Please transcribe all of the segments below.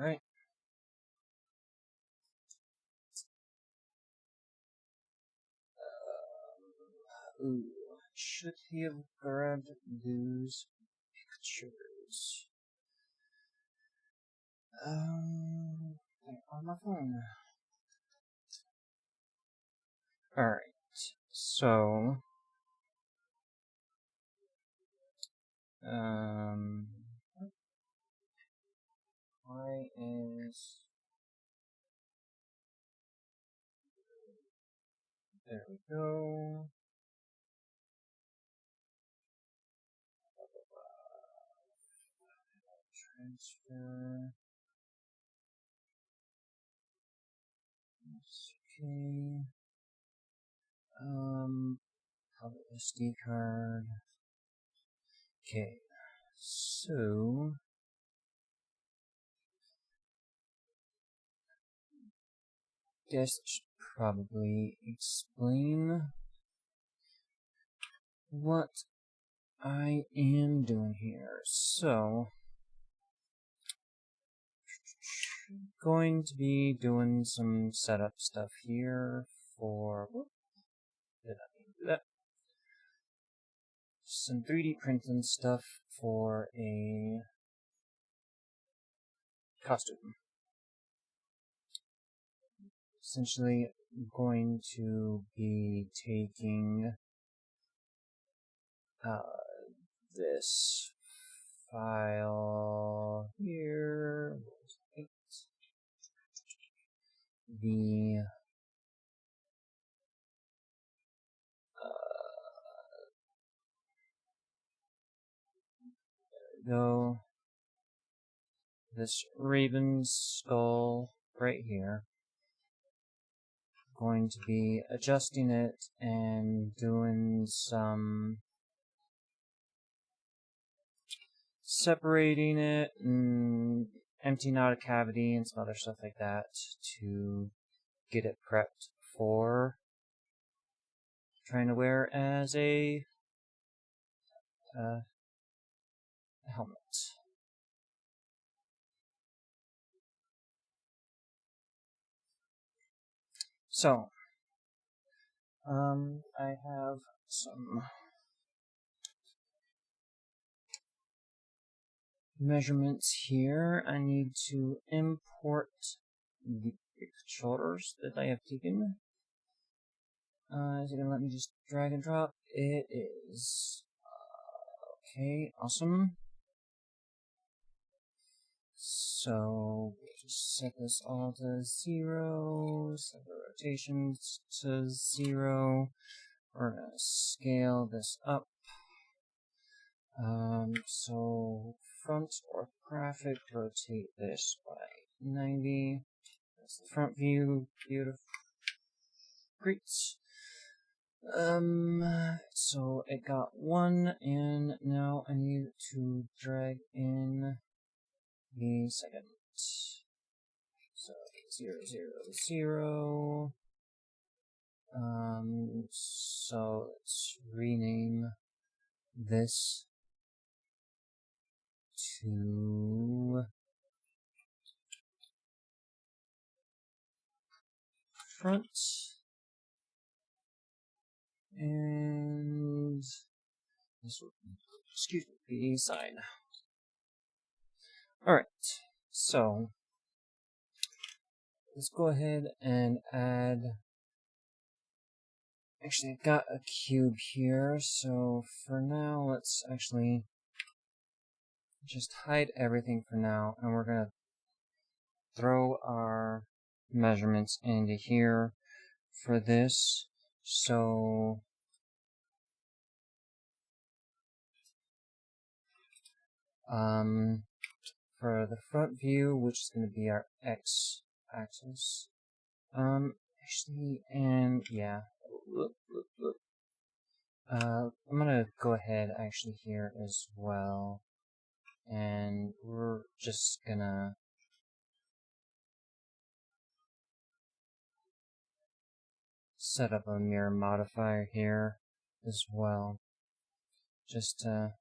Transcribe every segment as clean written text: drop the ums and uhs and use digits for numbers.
Alright. Ooh, should he have grabbed those pictures? On my phone. Alright, so why is there we go. Transfer. Okay. Probably SD card. Okay. So guess I should probably explain what I am doing here. So going to be doing some setup stuff here for did I mean to do that? Some 3D printing stuff for a costume. Essentially, I'm going to be taking this file here, the there we go, this raven skull right here. Going to be adjusting it and doing some separating it and emptying out a cavity and some other stuff like that to get it prepped for trying to wear as a helmet. So, I have some measurements here. I need to import the shoulders that I have taken. Is it gonna let me just drag and drop? It is. Okay, awesome. So, just set this all to 0, set the rotations to 0. We're gonna scale this up. So front orthographic, rotate this by 90. That's the front view. Beautiful. Great. So it got 1, and now I need to drag in the second. So 0, 0, 0. So let's rename this to front, and this will, excuse me, the side. Alright, so let's go ahead and add. Actually, I've got a cube here, so for now, let's actually just hide everything for now, and we're gonna throw our measurements into here for this. So for the front view, which is going to be our x-axis, actually, and yeah, I'm gonna go ahead actually here as well, and we're just gonna set up a mirror modifier here as well, just to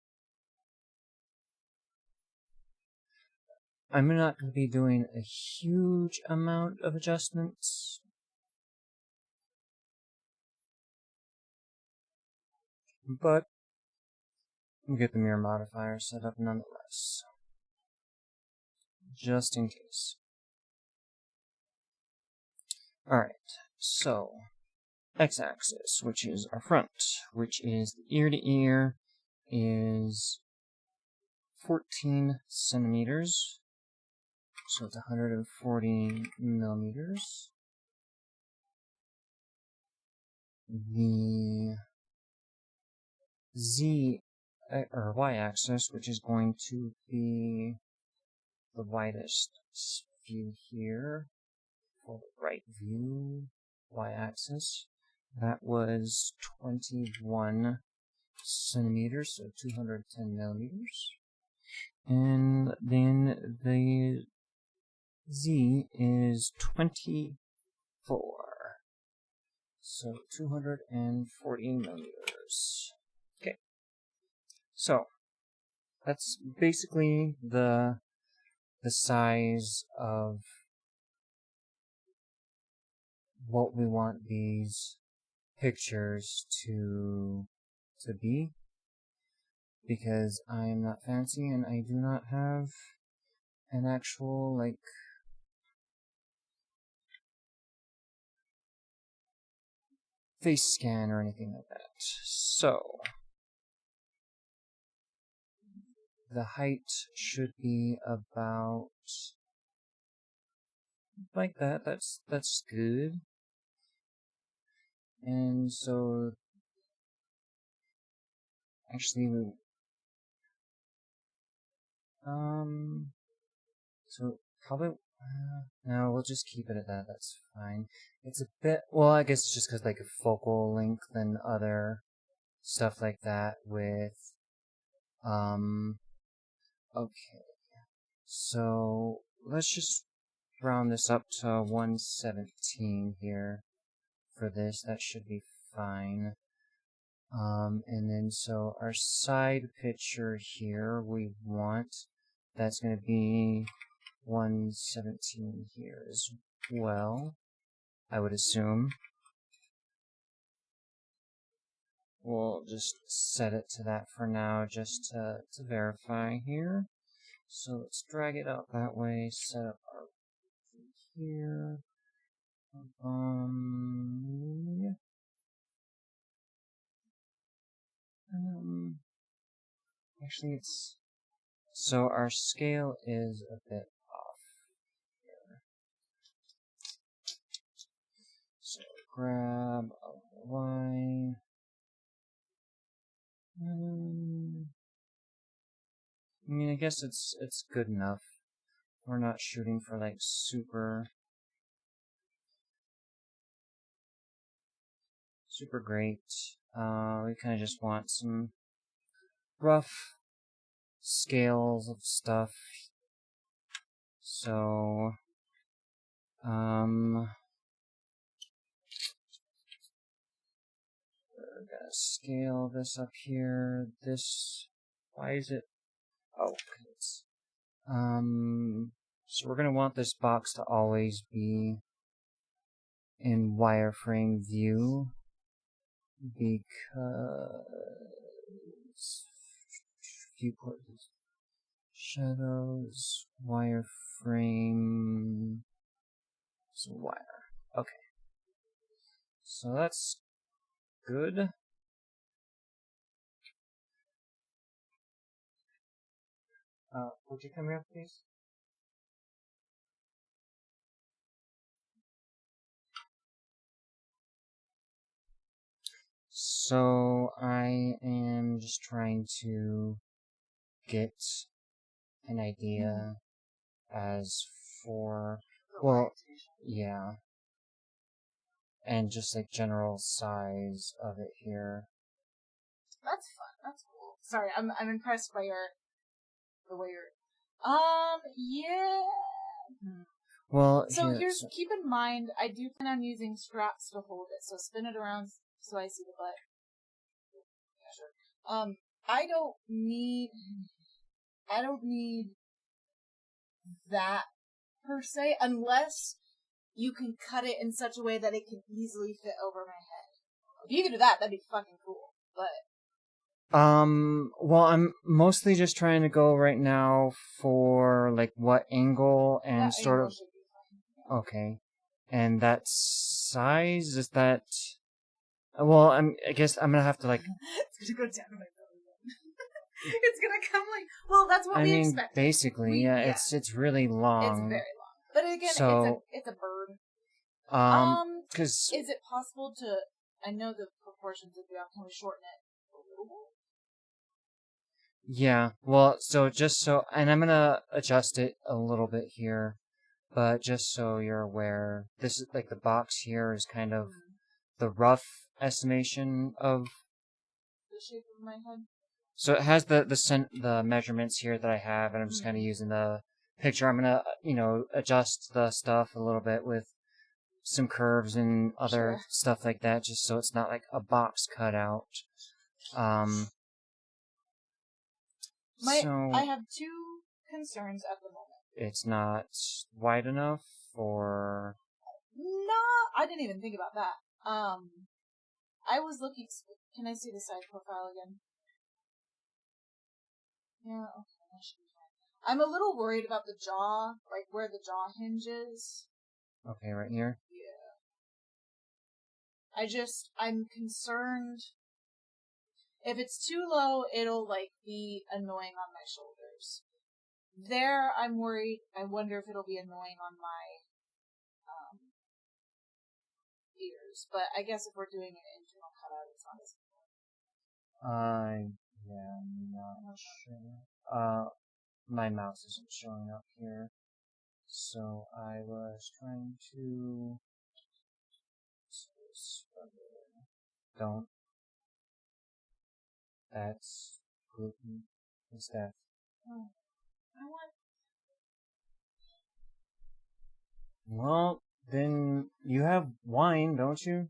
I'm not going to be doing a huge amount of adjustments, but we'll get the mirror modifier set up nonetheless, just in case. Alright, so x-axis, which is our front, which is the ear to ear, is 14 centimeters. So it's 140 millimeters. The Z or y-axis, which is going to be the widest view here for the right view y-axis, that was 21 centimeters, so 210 millimeters. And then the Z is 24, so 240 millimeters. Okay, so that's basically the size of what we want these pictures to be, because I am not fancy and I do not have an actual, like, face scan or anything like that. So the height should be about like that. That's good. And so actually so probably no, we'll just keep it at that. That's fine. It's a bit, well, I guess it's just because like a focal length and other stuff like that with okay, so let's just round this up to 117 here for this. That should be fine. And then so our side picture here we want, that's going to be 117 here as well, I would assume. We'll just set it to that for now, just to verify here. So let's drag it out that way, set up our here. Actually it's, so our scale is a bit off here. So grab a line. I mean, I guess it's good enough. We're not shooting for like super great. We kind of just want some rough scales of stuff. So, we're gonna scale this up here. This, why is it? Oh, it's, so we're gonna want this box to always be in wireframe view, because viewport shadows, wireframe, so wire. Okay, so that's good. Would you come here, please? So I am just trying to get an idea as for, well, yeah, and just like general size of it here. That's fun. That's cool. Sorry, I'm impressed by the way you're. Yeah. Well, so keep in mind, I do plan on using straps to hold it, so spin it around so I see the butt. Yeah, sure. I don't need that per se, unless you can cut it in such a way that it can easily fit over my head. If you could do that, that'd be fucking cool. But well, I'm mostly just trying to go right now for like what angle and that sort angle of. should be fine. Okay, and that size is that. Well, I guess I'm gonna have to like. It's gonna go down to my belly button. It's gonna come like. Well, that's what we expect. Basically, yeah, it's really long. It's very long. But again, So, it's a bird. Because Is it possible to? I know the proportions of the arm. Can we shorten it a little bit? yeah, well, and I'm gonna adjust it a little bit here, but just so you're aware, this is like the box here is kind of the rough estimation of The shape of my head. So it has the measurements here that I have, and I'm just kind of using the picture. I'm gonna adjust the stuff a little bit with some curves and other stuff like that, just so it's not like a box cut out. I have two concerns at the moment. It's not wide enough, or no, I didn't even think about that. I was looking. Can I see the side profile again? Yeah, okay, that should be fine. I'm a little worried about the jaw, like where the jaw hinges. Okay, right here? Yeah. I'm concerned. If it's too low, it'll, like, be annoying on my shoulders. There, I'm worried. I wonder if it'll be annoying on my, ears. But I guess if we're doing an internal cutout, it's not as important. Yeah, I'm not sure. My mouse isn't showing up here. So I was trying to... Don't. That's gluten. It's death. Oh. I want... Well, then you have wine, don't you?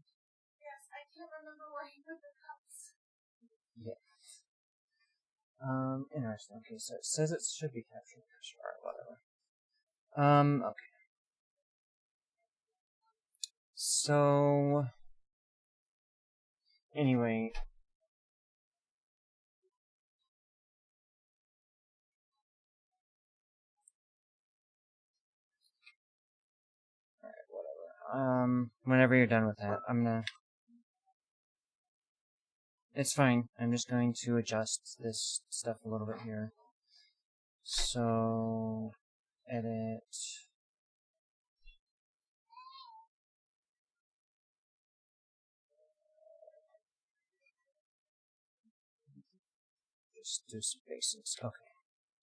Yes, I can't remember where he put the cups. Yeah. Interesting. Okay, so it says it should be captured. Alright, whatever. Okay. So, anyway. Alright, whatever. Whenever you're done with that, I'm gonna... It's fine. I'm just going to adjust this stuff a little bit here. So, edit. Just do some basics. Okay.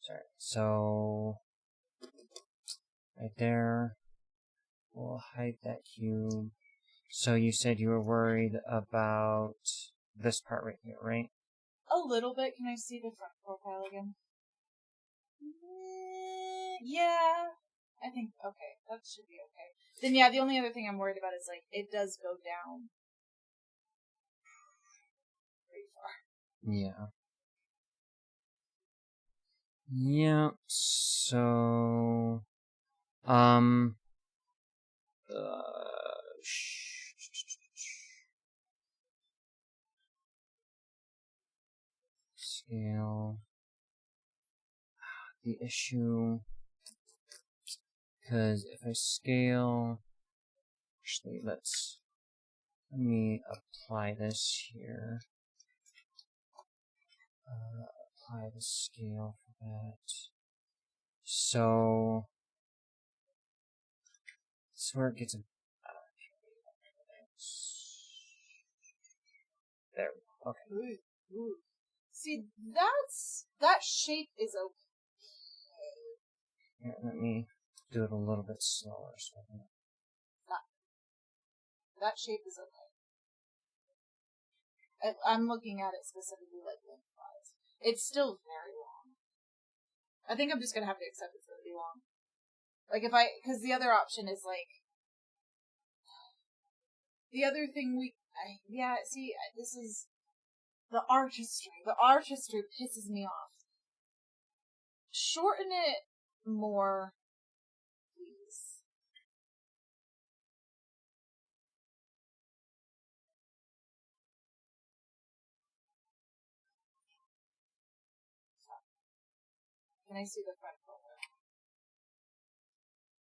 Sorry. So, right there. We'll hide that cube. So you said you were worried about this part right here, right? A little bit. Can I see the front profile again? Yeah. I think, okay. That should be okay. Then yeah, the only other thing I'm worried about is, like, it does go down pretty far. Yeah. Yeah, so... Scale... The issue... Because if I scale... Actually, let me apply this here. Apply the scale for that. So... This is where it gets a... There we go. Okay. Ooh. See, that shape is okay. Here, let me do it a little bit slower. So that shape is okay. I'm looking at it specifically like lengthwise. It's still very long. I think I'm just gonna have to accept it's gonna be long. Like because the other option is like, the other thing this is the artistry. The artistry pisses me off. Shorten it more Can I see the front photo?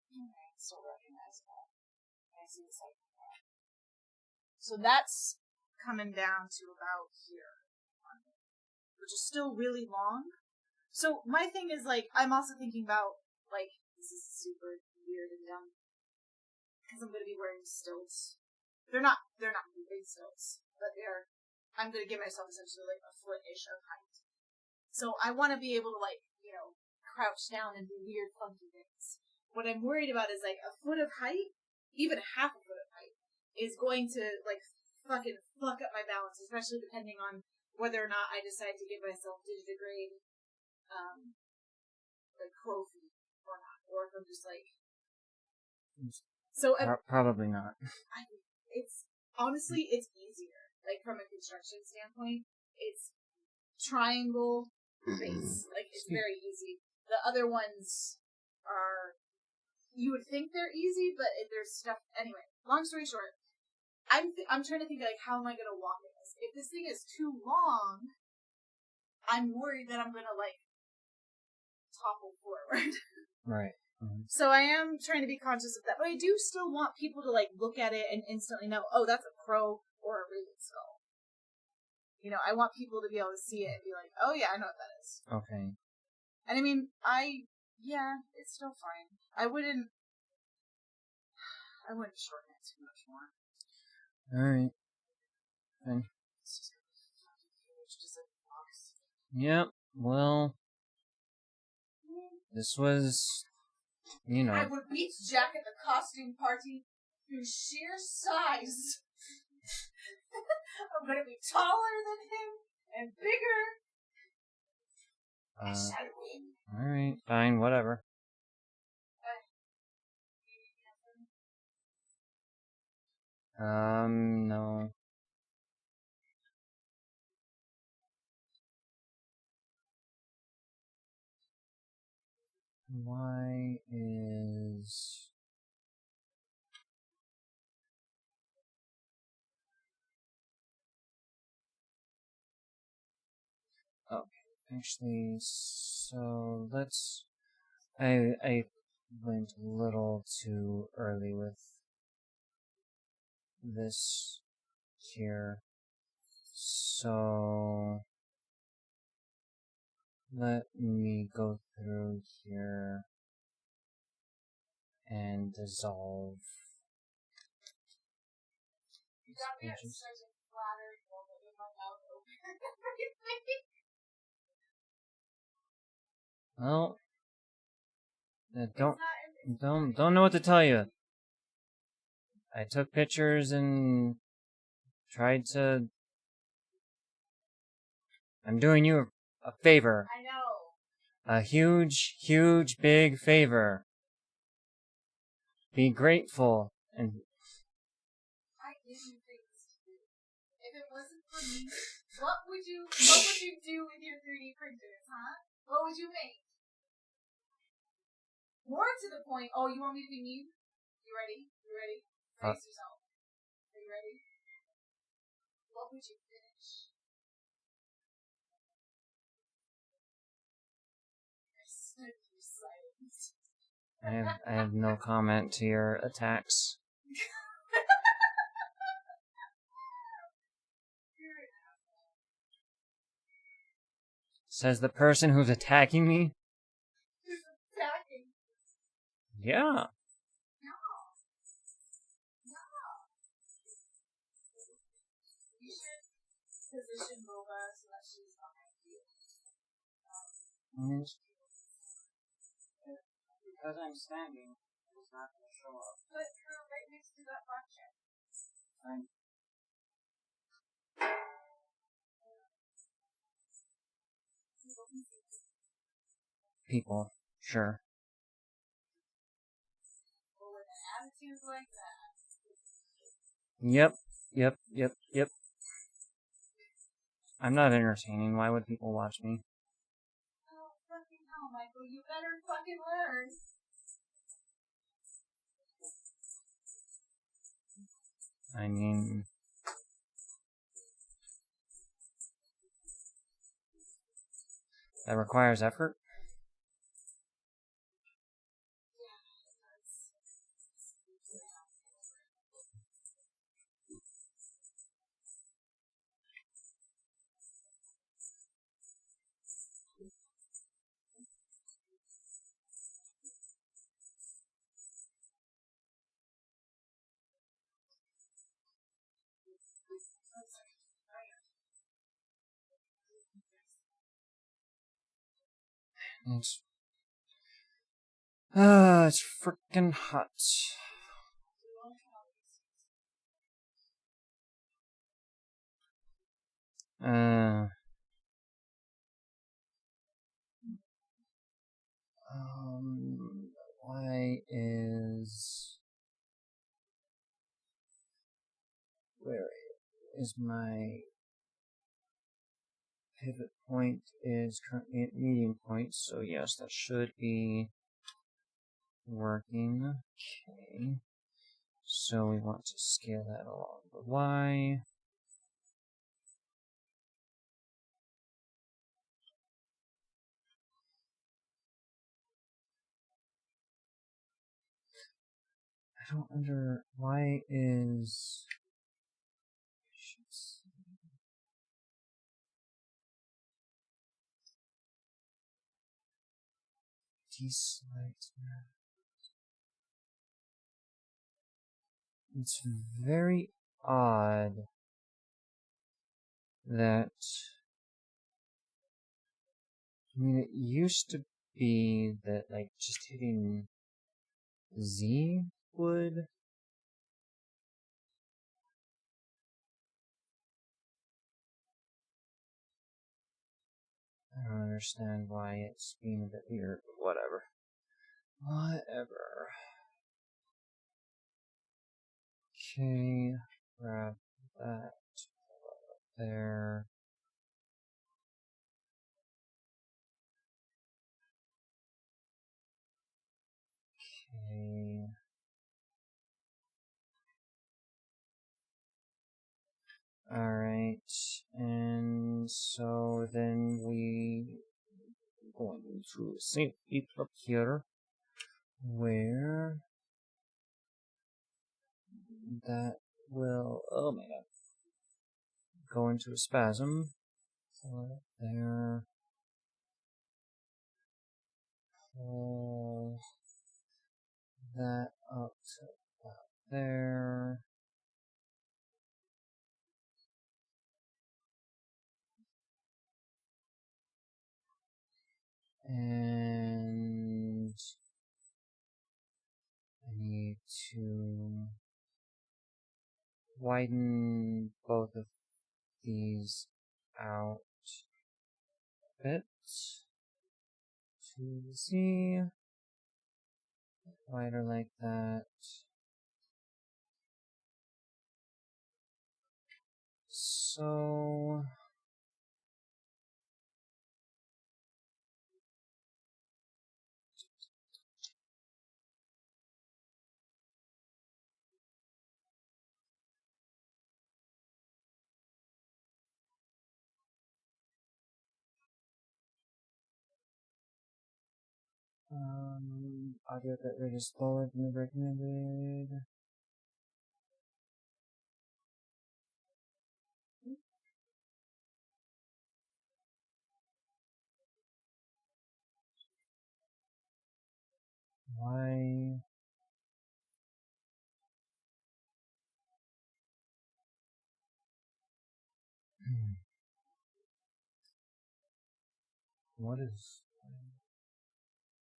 Okay, still recognize that. Can I see the side photo? So that's coming down to about here, which is still really long. So my thing is, like, I'm also thinking about, like, this is super weird and dumb, because I'm going to be wearing stilts. They're not big stilts, but I'm going to give myself essentially, like, a foot-ish of height. So I want to be able to, like, crouch down and do weird, funky things. What I'm worried about is, like, a foot of height, even half a foot of height, is going to, like, fucking fuck up my balance, especially depending on whether or not I decide to give myself digitigrade, like, crow feet or not, or if I'm just, like... So probably not. Honestly, it's easier. Like, from a construction standpoint, it's triangle base. Like, it's very easy. The other ones are, you would think they're easy, but there's stuff. Anyway, long story short, I'm trying to think, like, how am I going to walk in this? If this thing is too long, I'm worried that I'm going to, like, topple forward. Right. Mm-hmm. So I am trying to be conscious of that, but I do still want people to, like, look at it and instantly know, oh, that's a crow or a raven skull. I want people to be able to see it and be like, oh yeah, I know what that is. Okay. And I mean, it's still fine. I wouldn't shorten it too much more. Alright. Fine. It's just huge, just like a box. Yep, well, this was, I would beat Jack at the costume party through sheer size. I'm gonna be taller than him and bigger. I shall win. Alright, fine, whatever. No. Why is... Oh, actually, so let's... I went a little too early with this here. So let me go through here and dissolve these pages. Well, don't know what to tell you. I took pictures and tried to... I'm doing you a favor. I know. A huge, huge, big favor. Be grateful and... I give you things to do. If it wasn't for me, what would you do with your 3D printers, huh? What would you make? More to the point, oh, you want me to be mean? You ready? Brace yourself. Are you ready? What would you finish? I have no comment to your attacks. Says the person who's attacking me? Who's attacking? Yeah. No. You should position Boba so that she's behind you. Because I'm standing, it's not going to show up. Put her right next to that black chair. Fine. People, sure. Well, with an attitude like that. Yep. I'm not entertaining. Why would people watch me? Oh, fucking hell, Michael. You better fucking learn. I mean... that requires effort? It's freaking hot. Why is... Where is my pivot point is currently at medium point, so yes, that should be working. Okay. So we want to scale that along the Y. I don't under... Why is... Deselect. It's very odd that... I mean, it used to be that, like, just hitting Z would... I don't understand why it's being a bit weird, but whatever. Whatever. Okay, grab that there. Okay. Alright, and so then we going to save it up here where that will, oh my god, go into a spasm. So there, pull that up to about there. And I need to widen both of these out a bit to Z, wider like that. So audio bit rate is lower than the recommended. Why? What is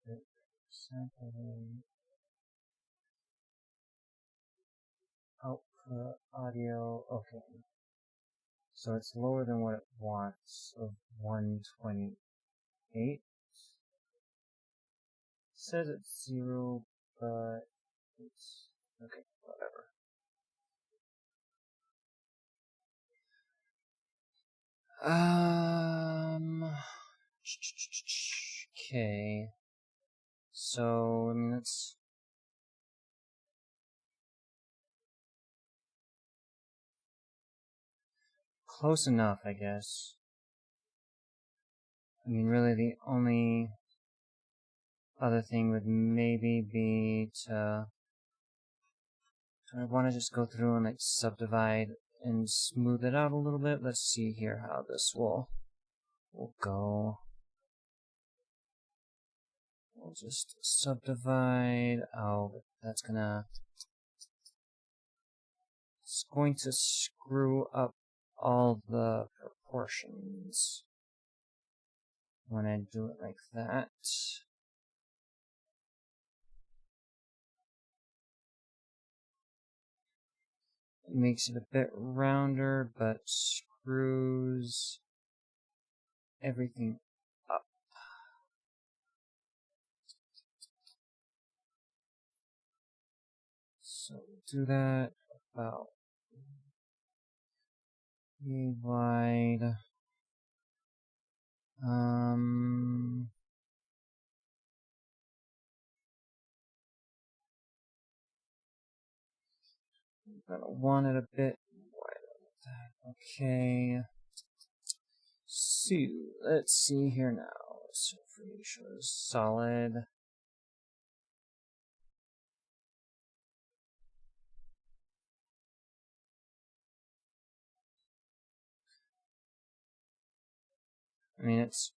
it? Sample rate, output audio. Okay, so it's lower than what it wants of 128. Says it's 0, but it's okay. Whatever. Okay. So, I mean, that's close enough, I guess. I mean, really, the only other thing would maybe be to... I want to just go through and, like, subdivide and smooth it out a little bit. Let's see here how this will go. We'll just subdivide. Oh, that's gonna... It's going to screw up all the proportions when I do it like that. It makes it a bit rounder, but screws everything up. So do that about wide. Gonna want it a bit wider like that. Okay. So let's see here now. So for you shows solid. I mean, it's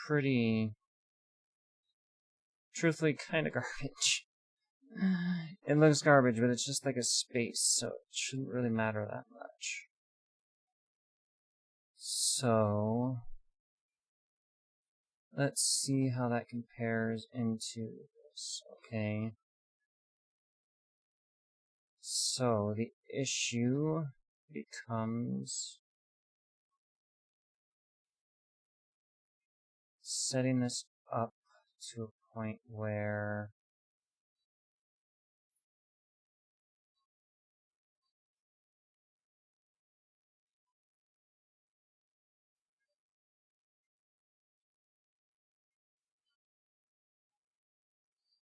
pretty, truthfully, kind of garbage. It looks garbage, but it's just like a space, so it shouldn't really matter that much. So, let's see how that compares into this, okay? So, the issue becomes setting this up to a point where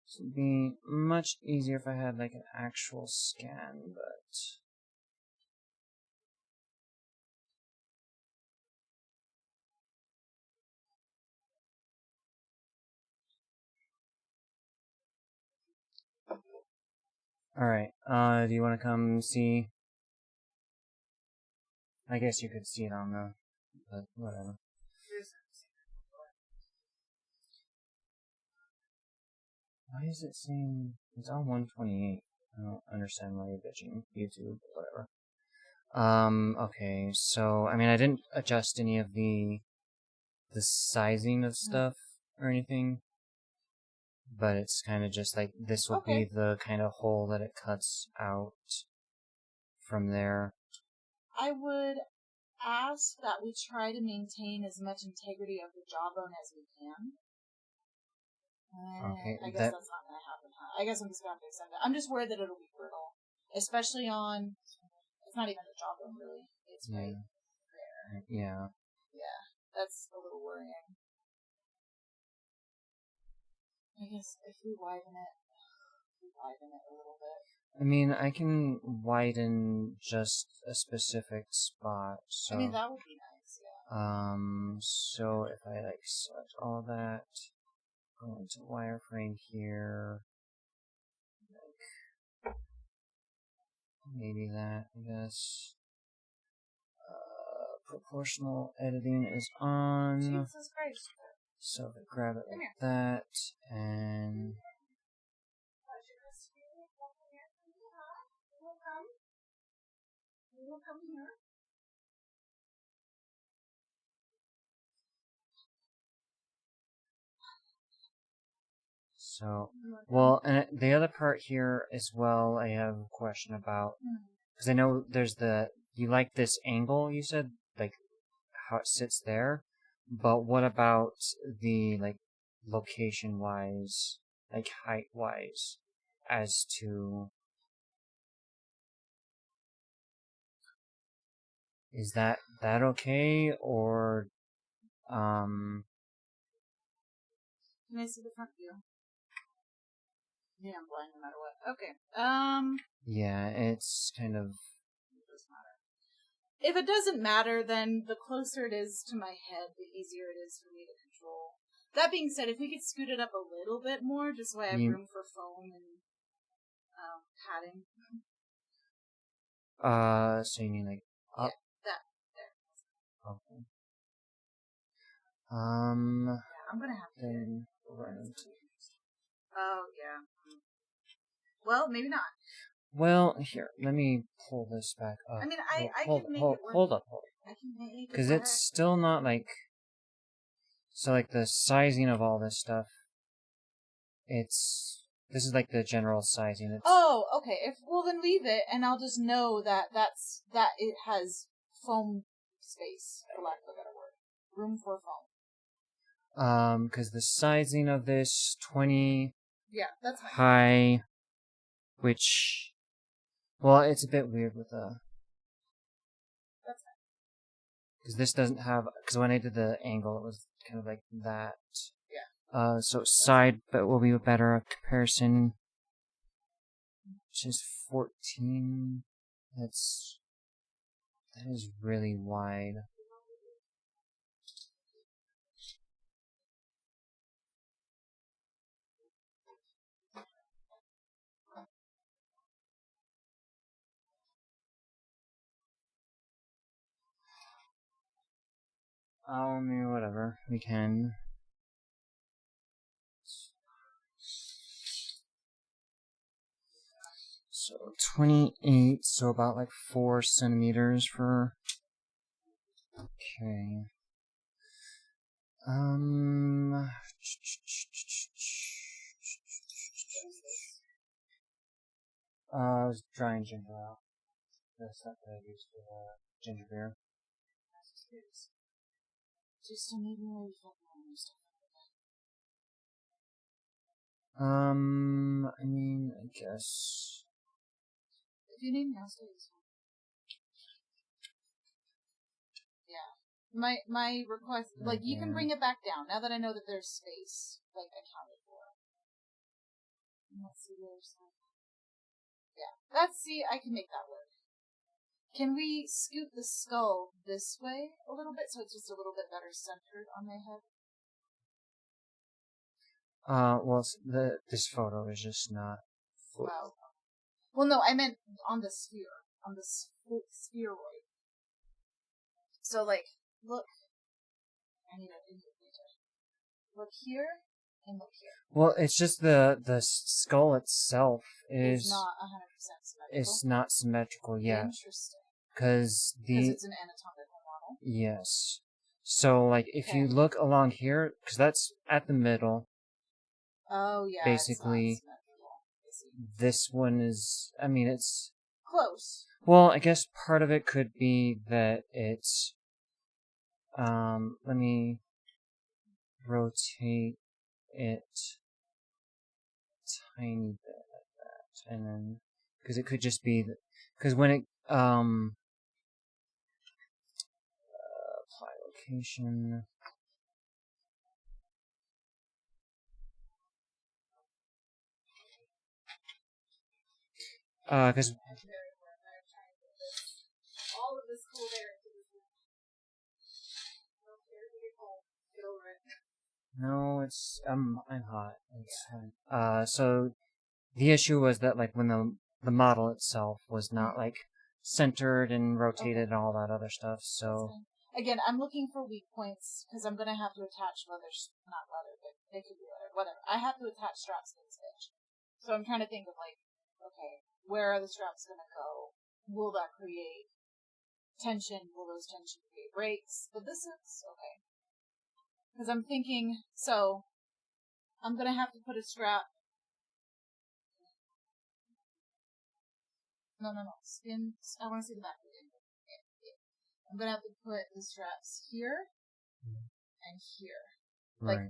it would be much easier if I had like an actual scan, but alright, do you want to come see? I guess you could see it on the, but whatever. Why is it saying it's on 128? I don't understand why you're bitching. YouTube, whatever. Okay, so, I mean, I didn't adjust any of the sizing of stuff or anything, but it's kind of just like, this will be the kind of hole that it cuts out from there. I would ask that we try to maintain as much integrity of the jawbone as we can. Okay, I guess that's not going to happen, huh? I guess I'm just going to have to extend it. I'm just worried that it'll be brittle. Especially on... It's not even the jawbone, really. It's right there. Yeah. Yeah, that's a little worrying. I guess if we widen it a little bit. I mean, I can widen just a specific spot, so... I mean, that would be nice, yeah. So if I, like, select all that, go into wireframe here, like, maybe that, I guess. Proportional editing is on. Jesus Christ. So if I grab it like that, and... You will come here. So, well, and the other part here as well, I have a question about, because I know there's you like this angle, you said, like, how it sits there, but what about the, like, location-wise, like, height-wise, as to, is that okay, or, Can I see the front view? Yeah, I'm blind no matter what. Okay. yeah, it's kind of... It doesn't matter. If it doesn't matter, then the closer it is to my head, the easier it is for me to control. That being said, if we could scoot it up a little bit more, just so I have room for foam and padding. So you mean like up? Yeah, that there. Okay. Yeah, I'm gonna have to then run into... Oh, yeah. Well, maybe not. Well, here, let me pull this back up. I mean, I hold, can make hold, it work. hold up. I can make it Because work. it's still not like... So, like, the sizing of all this stuff, it's... This is, like, the general sizing. It's... Oh, okay. Well, then leave it, and I'll just know that it has foam space, for lack of a better word. Room for foam. Because the sizing of this 20 Yeah, that's fine. high, which... Well, it's a bit weird with the... That's fine. Because this doesn't have... Because when I did the angle, it was kind of like that. Yeah. So side, but will be a better comparison. Which is 14. That is really wide. I mean, whatever. We can. So 28, so about like 4 centimeters for... Okay. I was drying ginger out. The stuff that I used for the ginger beer. Do you still need more fucking stuff? I mean, I guess... If you need me, I'll stay this one. Yeah. My request, like, you can bring it back down, now that I know that there's space, like, accounted for. Let's see the other side. Yeah. See, I can make that work. Can we scoot the skull this way a little bit, so it's just a little bit better centered on my head? Well, this photo is just not... Wow. Well, no, I meant on the sphere. On the spheroid. So, like, look. I need a indicator. Look here, and look here. Well, it's just the skull itself is... It's not 100% symmetrical. It's not symmetrical yet. Interesting. Because it's an anatomical model. Yes. So, like, if you look along here, because that's at the middle. Oh, yeah. Basically, this one is, I mean, it's... Close. Well, I guess part of it could be that it's... let me rotate it a tiny bit like that. And then, because it could just be, because when it, apply location. Because all of this cold air into this room. Get over it. No, it's I'm hot. It's so the issue was that like when the model itself was not like centered and rotated and all that other stuff. So again, I'm looking for weak points because I'm gonna have to attach not leather, but they could be leather, whatever. I have to attach straps to this bitch. So I'm trying to think of like, okay, where are the straps gonna go? Will that create tension? Will those tension create breaks? But this is okay. Because I'm thinking, so I'm gonna have to put a strap. No. Spin. I want to see the back of it. I'm gonna have to put the straps here and here. right. Like,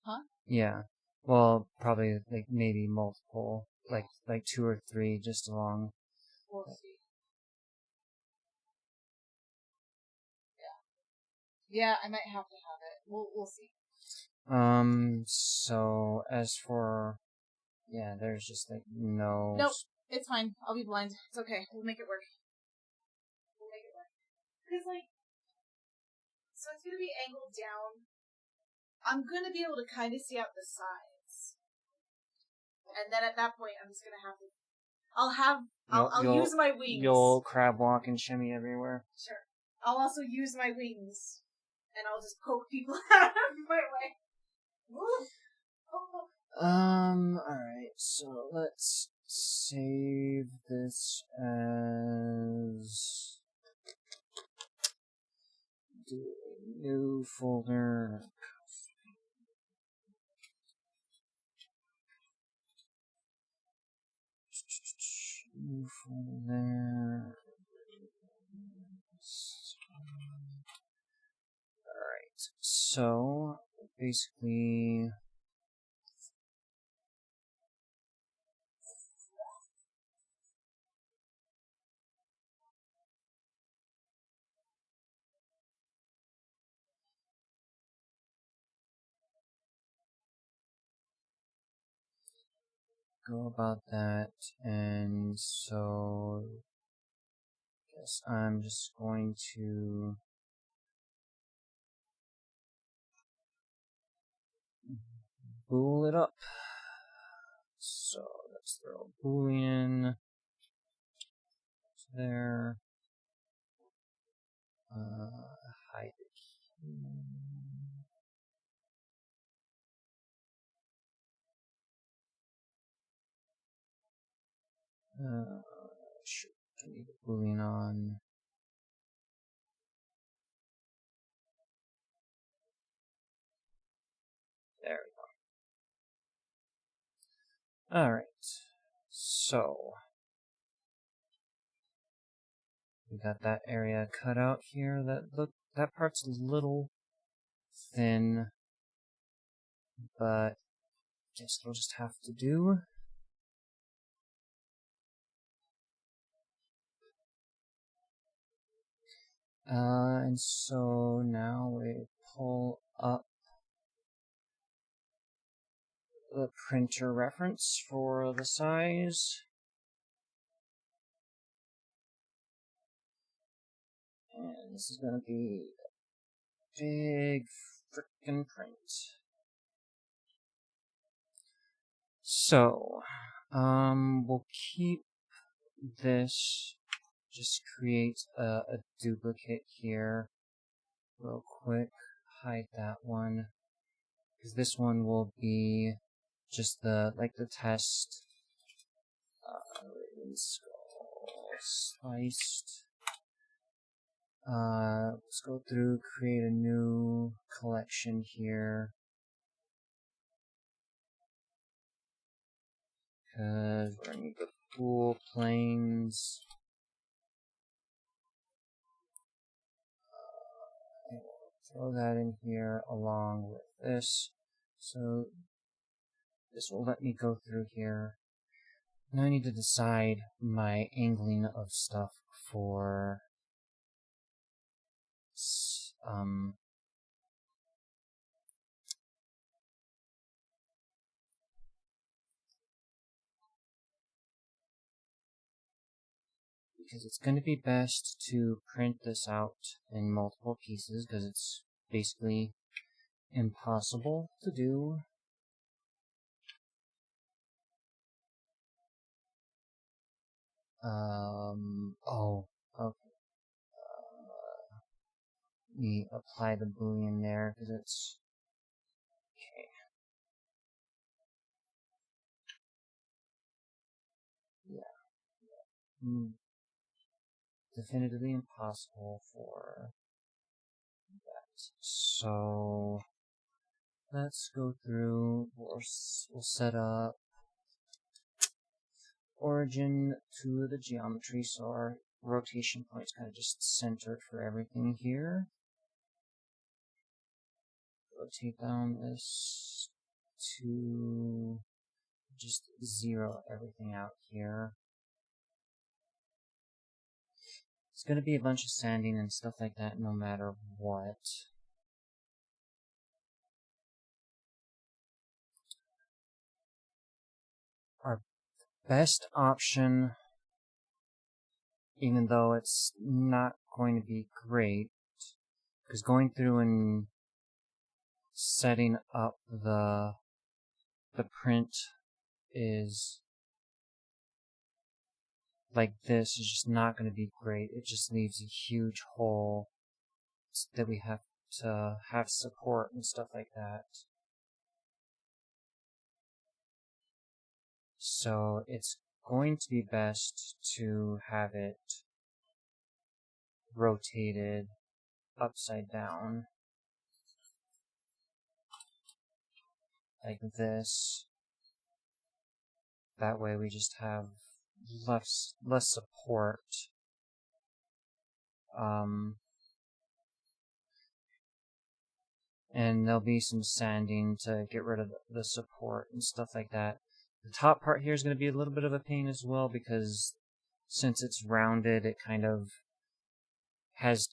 huh? Yeah. Well, probably like maybe multiple, like 2 or 3 just along. We'll see. Yeah, I might have to have it. We'll see. So as for, yeah, there's just like no. Nope, it's fine. I'll be blind. It's okay. We'll make it work. Because so it's gonna be angled down. I'm gonna be able to kind of see out the sides, and then at that point, I'm just gonna have to. I'll use my wings. You'll crab walk and shimmy everywhere. Sure. I'll also use my wings, and I'll just poke people out of my way. Alright, so let's save this as do a new folder. New folder there. Alright, so basically go about that, and so I guess I'm just going to bool it up. So let's throw boolean there. Hide it here. Shoot, I need a boolean on. There we go. Alright, so we got that area cut out here. That part's a little thin, but I guess it'll just have to do. And so now we pull up the printer reference for the size. And this is going to be a big frickin' print. So, we'll keep this, just create a duplicate here real quick, hide that one, because this one will be just the test, Raven Skull sliced. Let's go through, create a new collection here, because we're going to need the pool planes. Throw that in here along with this. So this will let me go through here. Now I need to decide my angling of stuff for because it's going to be best to print this out in multiple pieces, because it's basically impossible to do. Oh, okay. We apply the boolean there, because it's okay. Yeah. Definitively impossible for that. So let's go through. We'll set up origin to the geometry, so our rotation point's kind of just centered for everything here. Rotate down this to just zero everything out here. It's going to be a bunch of sanding and stuff like that no matter what. Our best option, even though it's not going to be great, because going through and setting up the print is like this is just not going to be great. It just leaves a huge hole that we have to have support and stuff like that. So it's going to be best to have it rotated upside down, like this. That way we just have less support. And there'll be some sanding to get rid of the support and stuff like that. The top part here is going to be a little bit of a pain as well, because since it's rounded, it kind of has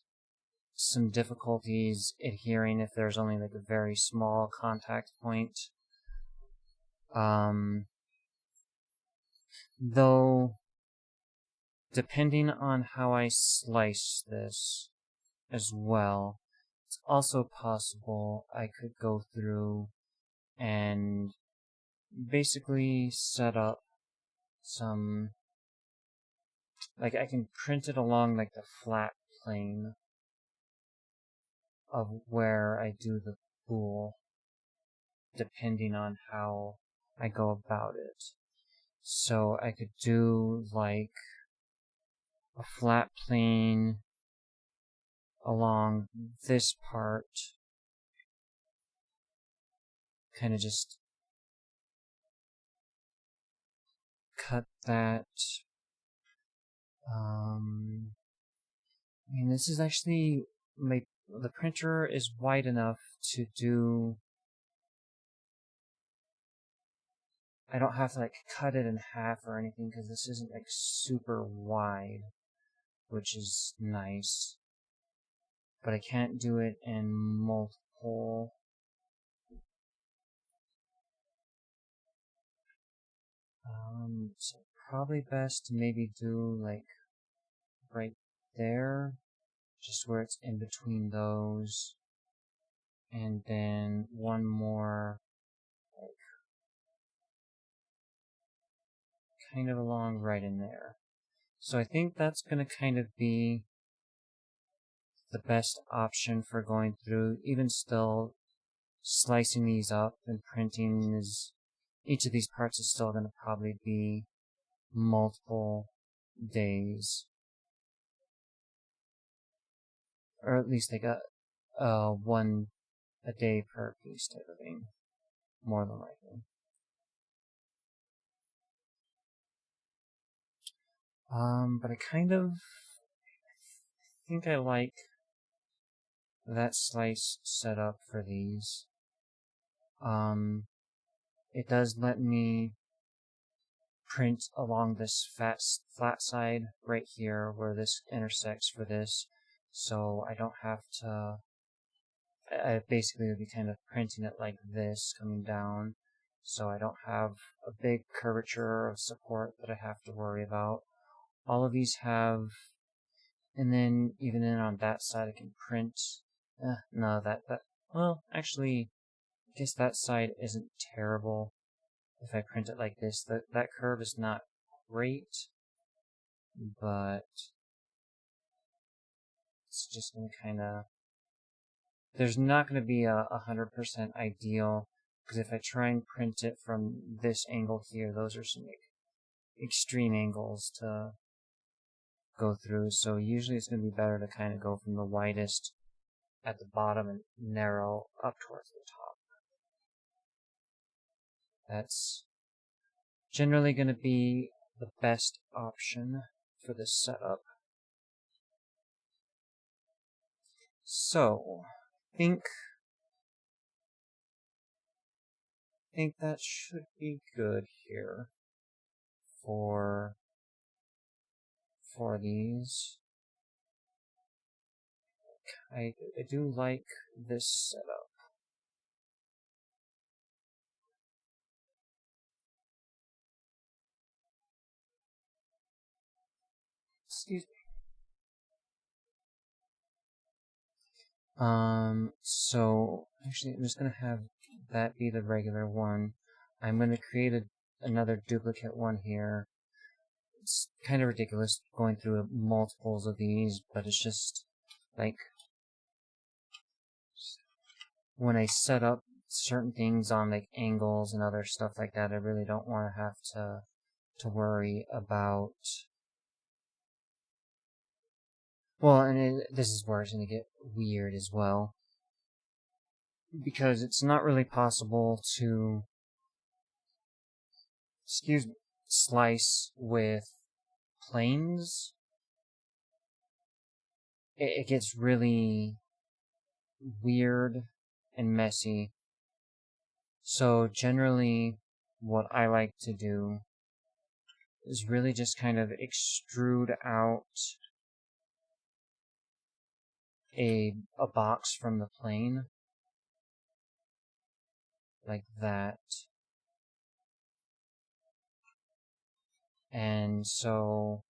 some difficulties adhering if there's only like a very small contact point. Though, depending on how I slice this as well, it's also possible I could go through and basically set up some, like I can print it along like the flat plane of where I do the pool, depending on how I go about it. So I could do like a flat plane along this part, kind of just cut that. I mean, this is actually, the printer is wide enough to do, I don't have to like cut it in half or anything, because this isn't like super wide, which is nice. But I can't do it in multiple. So probably best to maybe do like right there, just where it's in between those, and then one more like kind of along right in there. So I think that's going to kind of be the best option for going through. Even still, slicing these up and printing is, each of these parts is still going to probably be multiple days, or at least like one a day per piece type of thing, more than likely. But I kind of think I like that slice setup for these. It does let me print along this flat side right here where this intersects for this, so I don't have to, I basically would be kind of printing it like this coming down, so I don't have a big curvature of support that I have to worry about. All of these have, and then even in on that side I can print, no, well, actually, I guess that side isn't terrible if I print it like this. That curve is not great, but it's just gonna kinda, there's not gonna be 100% ideal, because if I try and print it from this angle here, those are some extreme angles to go through, so usually it's gonna be better to kind of go from the widest at the bottom and narrow up towards the top. That's generally going to be the best option for this setup. So, I think that should be good here for these. I do like this setup. Excuse me. So actually I'm just gonna have that be the regular one. I'm gonna create another duplicate one here. It's kind of ridiculous going through multiples of these, but it's just like when I set up certain things on like angles and other stuff like that, I really don't want to have to to worry about. Well, and this is where it's going to get weird as well, because it's not really possible to, slice with planes. It gets really weird and messy. So generally, what I like to do is really just kind of extrude out a box from the plane, like that. And so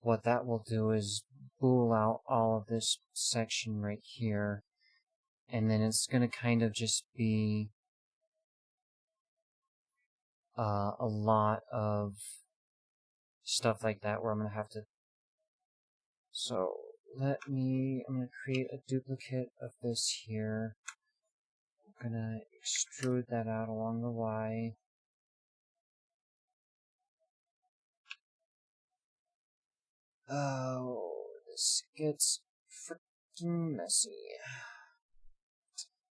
what that will do is bool out all of this section right here, and then it's going to kind of just be a lot of stuff like that where I'm going to have to. So I'm going to create a duplicate of this here. I'm going to extrude that out along the Y. Oh, this gets freaking messy.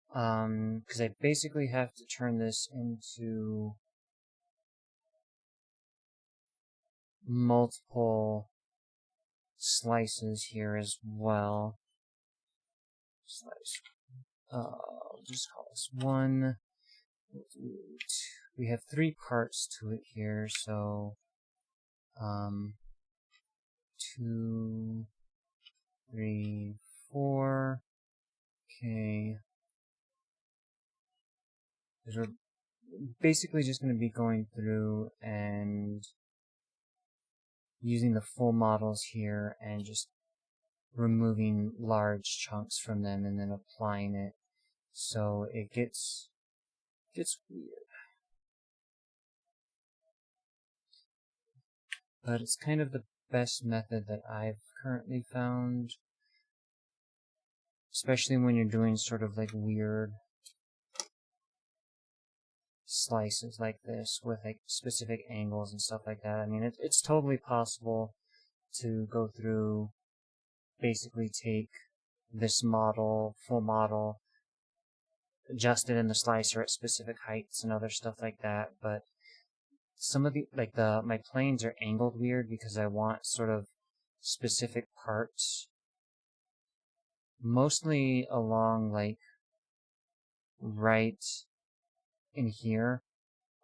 Because I basically have to turn this into multiple slices here as well. Slice. I'll just call this 1. We have 3 parts to it here, so 2, 3, 4. Okay. We're basically just going to be going through and using the full models here and just removing large chunks from them and then applying it, so it gets weird. But it's kind of the best method that I've currently found, especially when you're doing sort of like weird slices like this with like specific angles and stuff like that. I mean, it's totally possible to go through, basically take this model, full model, adjust it in the slicer at specific heights and other stuff like that, but some of my planes are angled weird because I want sort of specific parts, mostly along like right in here.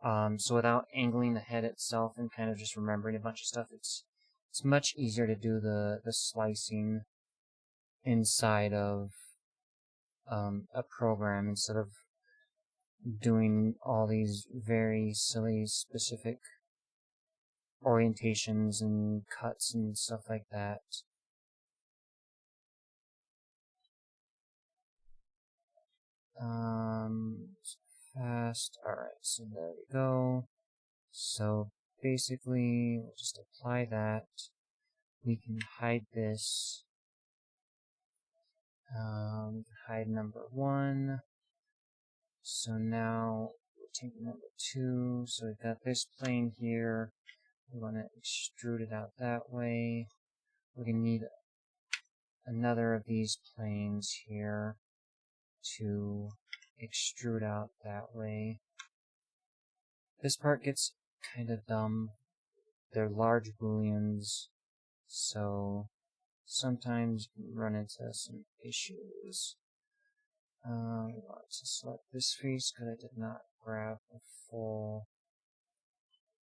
So without angling the head itself and kind of just remembering a bunch of stuff, it's much easier to do the slicing inside of a program instead of doing all these very silly specific orientations and cuts and stuff like that. Fast. Alright, so there we go. So basically, we'll just apply that. We can hide this. Hide number 1. So now we'll take number 2. So we've got this plane here. We want to extrude it out that way. We're going to need another of these planes here to extrude out that way. This part gets kind of dumb. They're large booleans, so sometimes you can run into some issues. I want to select this face because I did not grab a full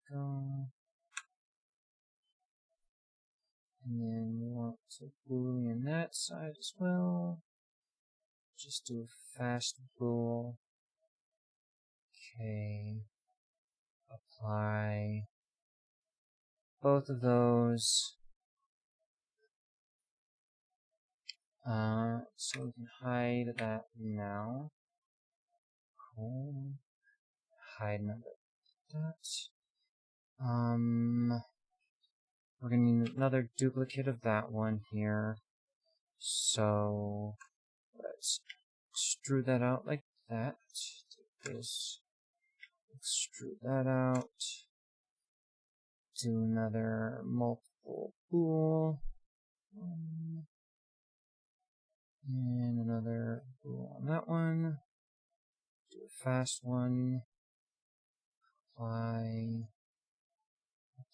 go. And then we want to boolean that side as well. Just do a fast bool. Okay. Apply both of those. So we can hide that now. Cool. Hide number that. We're gonna need another duplicate of that one here. So let's extrude that out like that. Take this, extrude that out. do another multiple bool. And another bool on that one. Do a fast one.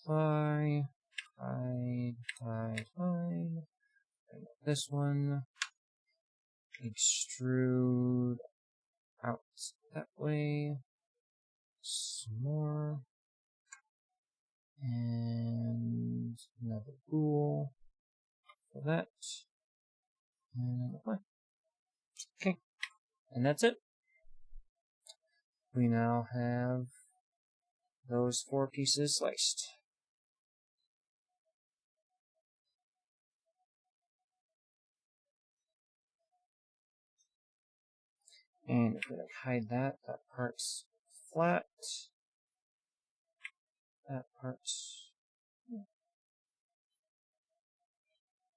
Apply. Hide. This one. Extrude out that way. Some more. And another bool for that. And apply. Okay. And that's it. We now have those 4 pieces sliced. And if we hide that, that part's flat. That part's...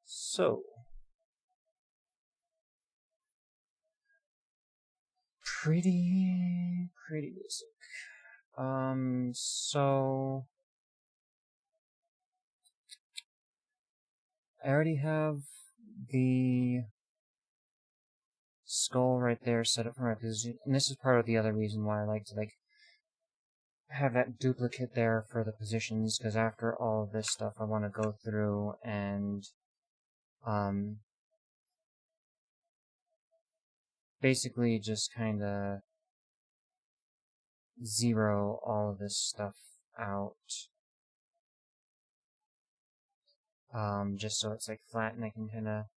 So... Pretty basic. So... I already have the skull right there set up for my position, and this is part of the other reason why I like to have that duplicate there for the positions, because after all of this stuff I want to go through and basically just kinda zero all of this stuff out. Just so it's flat and I can kinda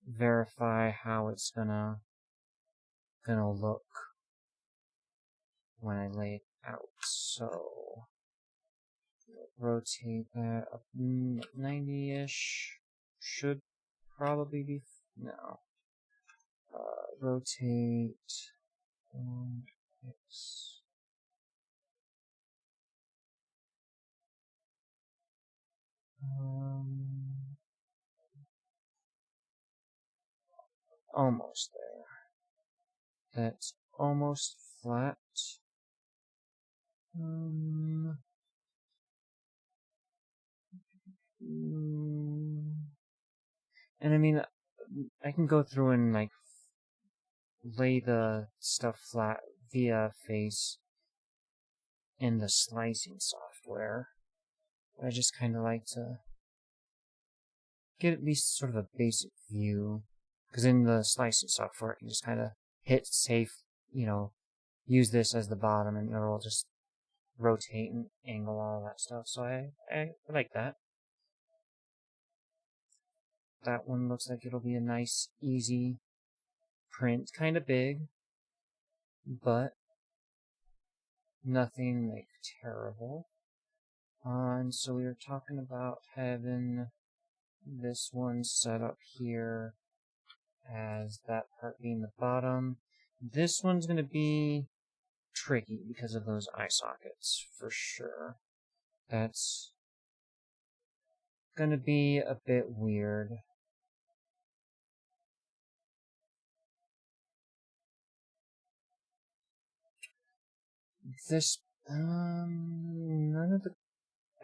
verify how it's gonna look when I lay it out. So rotate that up 90-ish. Should probably be no. Rotate 1x. Almost there. That's almost flat. And I mean, I can go through and lay the stuff flat via face in the slicing software. I just kind of like to get at least sort of a basic view, because in the slicing software I can just kind of hit save, use this as the bottom and it'll just rotate and angle all that stuff. So I like that. That one looks like it'll be a nice, easy print. Kind of big, but nothing terrible. And so we were talking about having this one set up here as that part being the bottom. This one's going to be tricky because of those eye sockets, for sure. That's going to be a bit weird. This, none of the...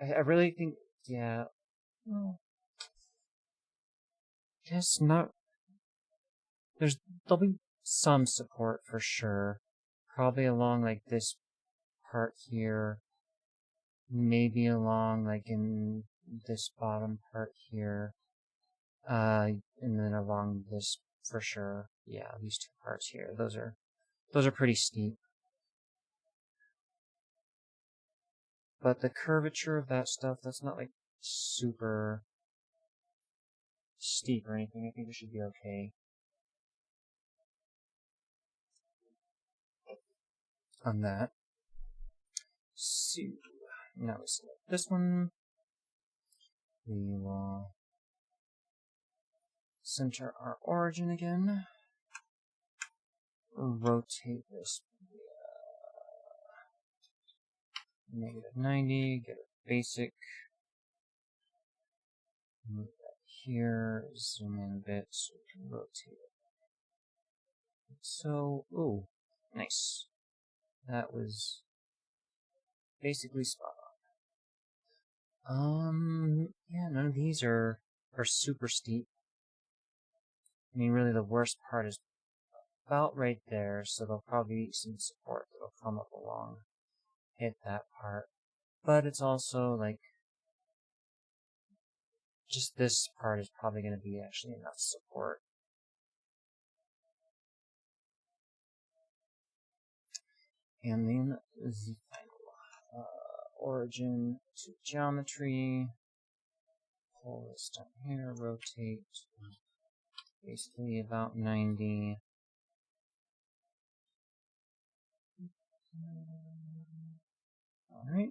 I really think, yeah... Well, guess not... There'll be some support for sure. Probably along this part here. Maybe along in this bottom part here. And then along this for sure. Yeah, these 2 parts here. Those are pretty steep. But the curvature of that stuff, that's not super steep or anything. I think it should be okay. On that. So, now we select this one. We will center our origin again. Rotate this -90, get a basic. Move that here, zoom in a bit so we can rotate it. So, ooh, nice. That was basically spot Yeah, none of these are super steep. I mean, really the worst part is about right there, so there'll probably be some support that'll come up along, hit that part. But it's also like, just this part is probably going to be actually enough support. And then the final origin to geometry. Pull this down here, rotate basically about 90. Alright.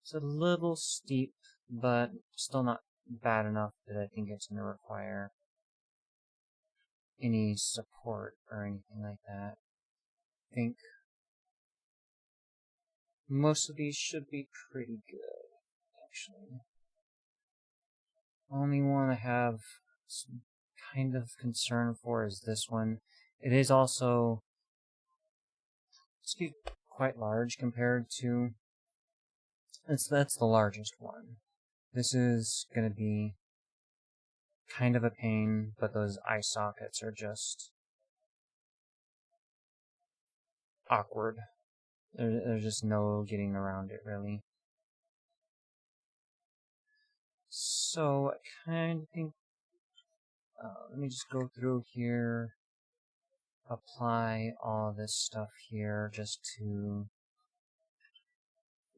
It's a little steep, but still not bad enough that I think it's going to require any support or anything like that. I think most of these should be pretty good, actually. Only one I have some kind of concern for is this one. It is also quite large compared to... That's the largest one. This is going to be kind of a pain, but those eye sockets are just awkward. There's just no getting around it, really. So, I kind of think... let me just go through here, apply all this stuff here just to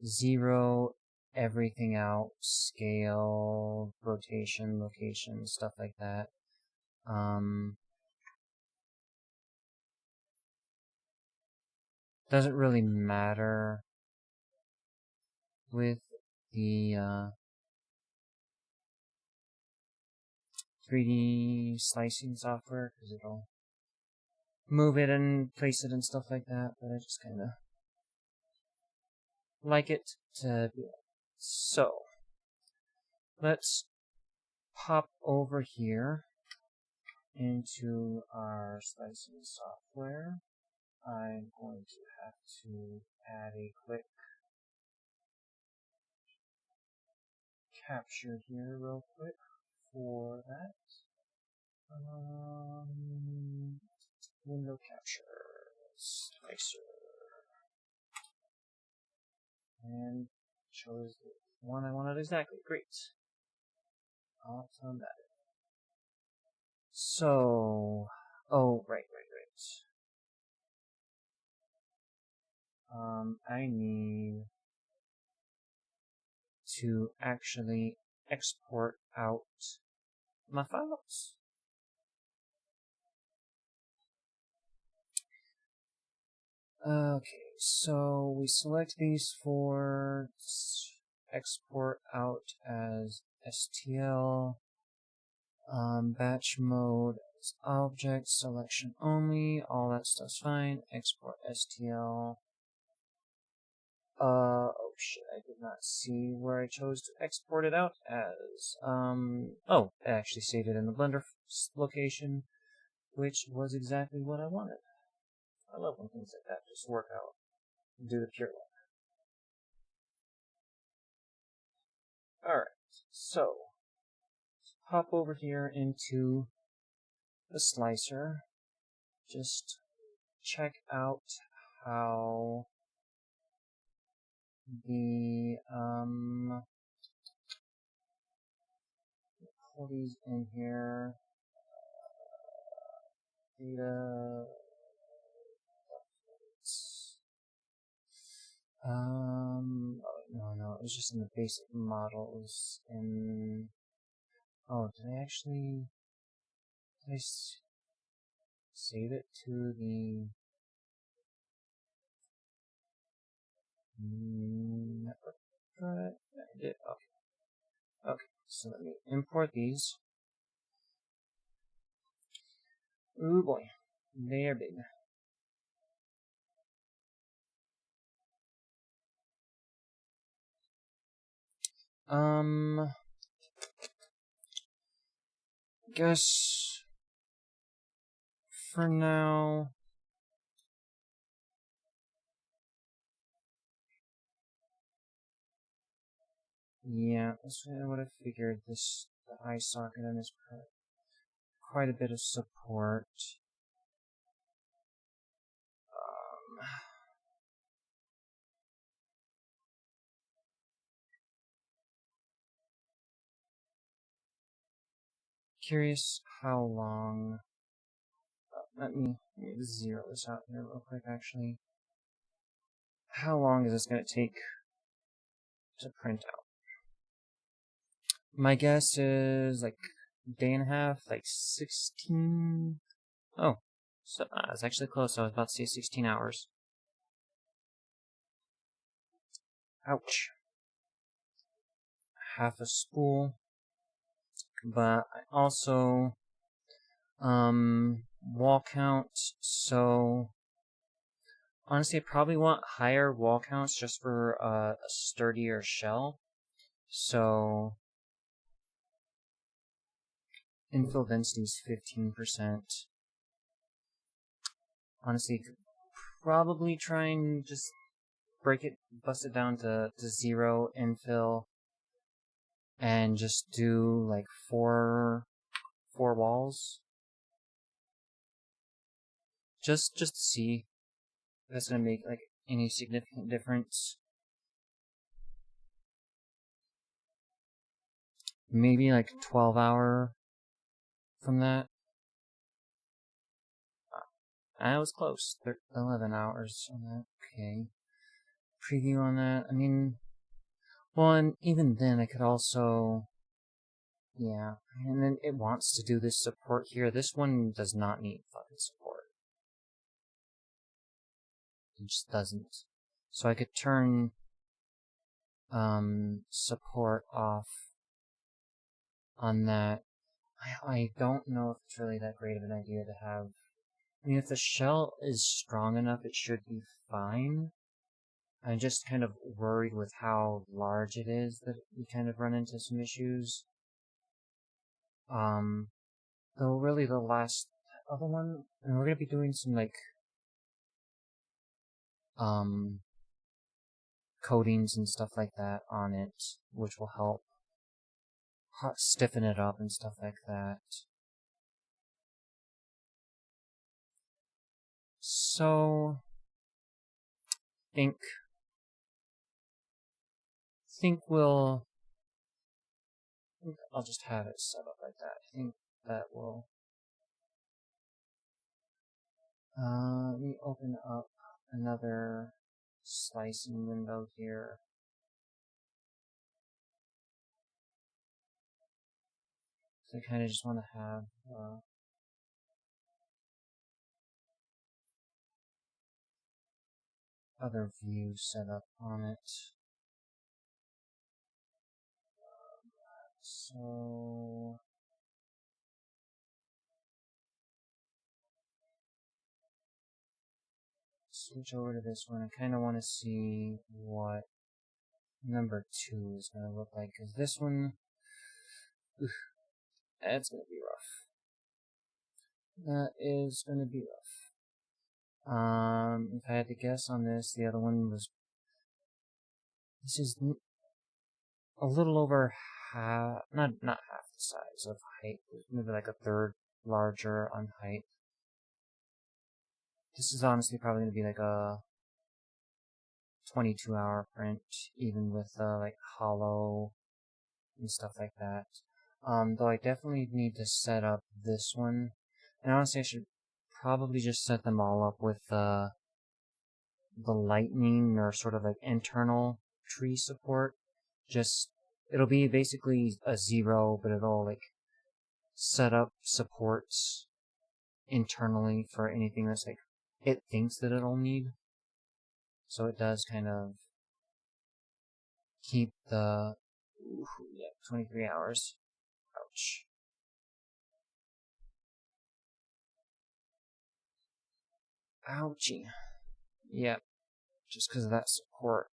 zero everything out, scale, rotation, location, stuff like that. Doesn't really matter with the 3D slicing software, because it'll move it and place it and stuff like that, but I just kind of like it to do that. So, let's pop over here into our slicing software. I'm going to have to add a quick capture here real quick for that. Window capture, slicer, and chose the one I wanted exactly. Great. Automatic. So, oh, right. I need to actually export out my files. Okay, so we select these for export out as STL, batch mode as object, selection only, all that stuff's fine, export STL. Oh shit, I did not see where I chose to export it out as. Oh, I actually saved it in the Blender location, which was exactly what I wanted. I love when things like that just work out and do the pure luck. Alright, so let's hop over here into the slicer. Just check out how the pull these in here. Data. No, it was just in the basic models. And oh, did I save it to the network? I did. Okay, so let me import these. Ooh boy, they are big. Guess for now Yeah, that's what I figured. The eye socket and this quite a bit of support. Curious how long. Let me zero this out here real quick, actually. How long is this going to take to print out? My guess is like a day and a half, like 16. Oh, so it's actually close. I was about to say 16 hours. Ouch. Half a spool. But I also, wall count, so honestly, I probably want higher wall counts just for a sturdier shell. So, infill density is 15%. Honestly, probably try and just bust it down to 0 infill, and just do like four walls. Just to see if that's gonna make like any significant difference. Maybe like 12-hour from that. I was close. 11 hours on that. Okay. Preview on that. I mean, well, and even then I could also, yeah. And then it wants to do this support here. This one does not need fucking support. It just doesn't. So I could turn support off on that. I don't know if it's really that great of an idea to have. I mean, if the shell is strong enough, it should be fine. I'm just kind of worried with how large it is that we kind of run into some issues. Though really the last other one, and we're gonna be doing some like, coatings and stuff like that on it, which will help stiffen it up and stuff like that. So, think I'll just have it set up like that. I think that will. Let me open up another slicing window here. So I kind of just want to have other view set up on it. So switch over to this one. I kind of want to see what number 2 is going to look like, because this one, that's going to be rough. That is going to be rough. If I had to guess on this, the other one was, this is a little over half, not half the size of height, maybe like a third larger on height. This is honestly probably going to be like a 22-hour print, even with like hollow and stuff like that. Though I definitely need to set up this one, and honestly I should probably just set them all up with the lightning or sort of like internal tree support. Just, it'll be basically a 0, but it'll like set up supports internally for anything that's like it thinks that it'll need. So it does kind of keep the 23 hours. Ouch. Ouchie. Yep. Just because of that support.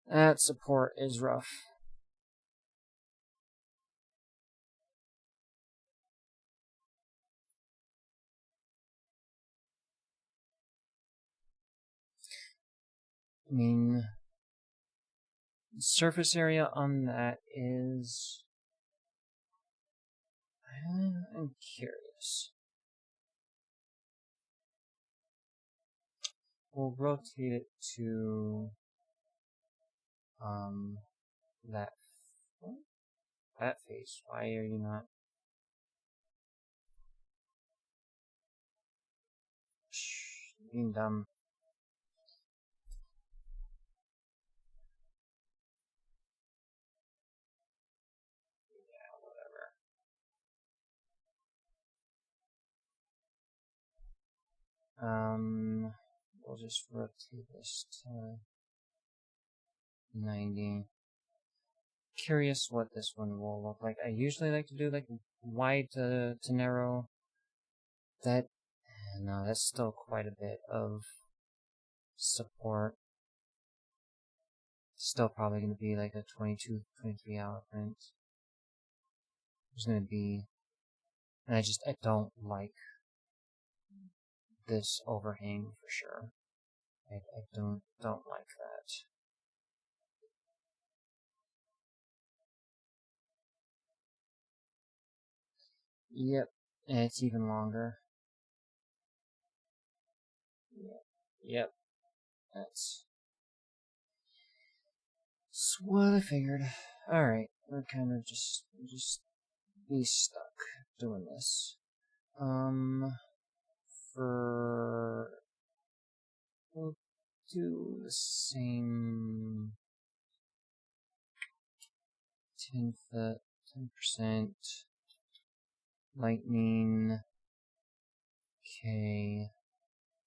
That support is rough. I mean, surface area on that is... I'm curious. We'll rotate it to that face. Why are you not? Shh, being dumb. Yeah, whatever. We'll just rotate this to 90. Curious what this one will look like. I usually like to do like wide to narrow. That, no, that's still quite a bit of support. Still probably going to be like a 22, 23 hour print. There's going to be, and I don't like this overhang for sure. I don't like that. Yep, and it's even longer. Yep, that's what I figured. Alright, we're kind of just be stuck doing this. We'll do the same 10% lightning. Okay,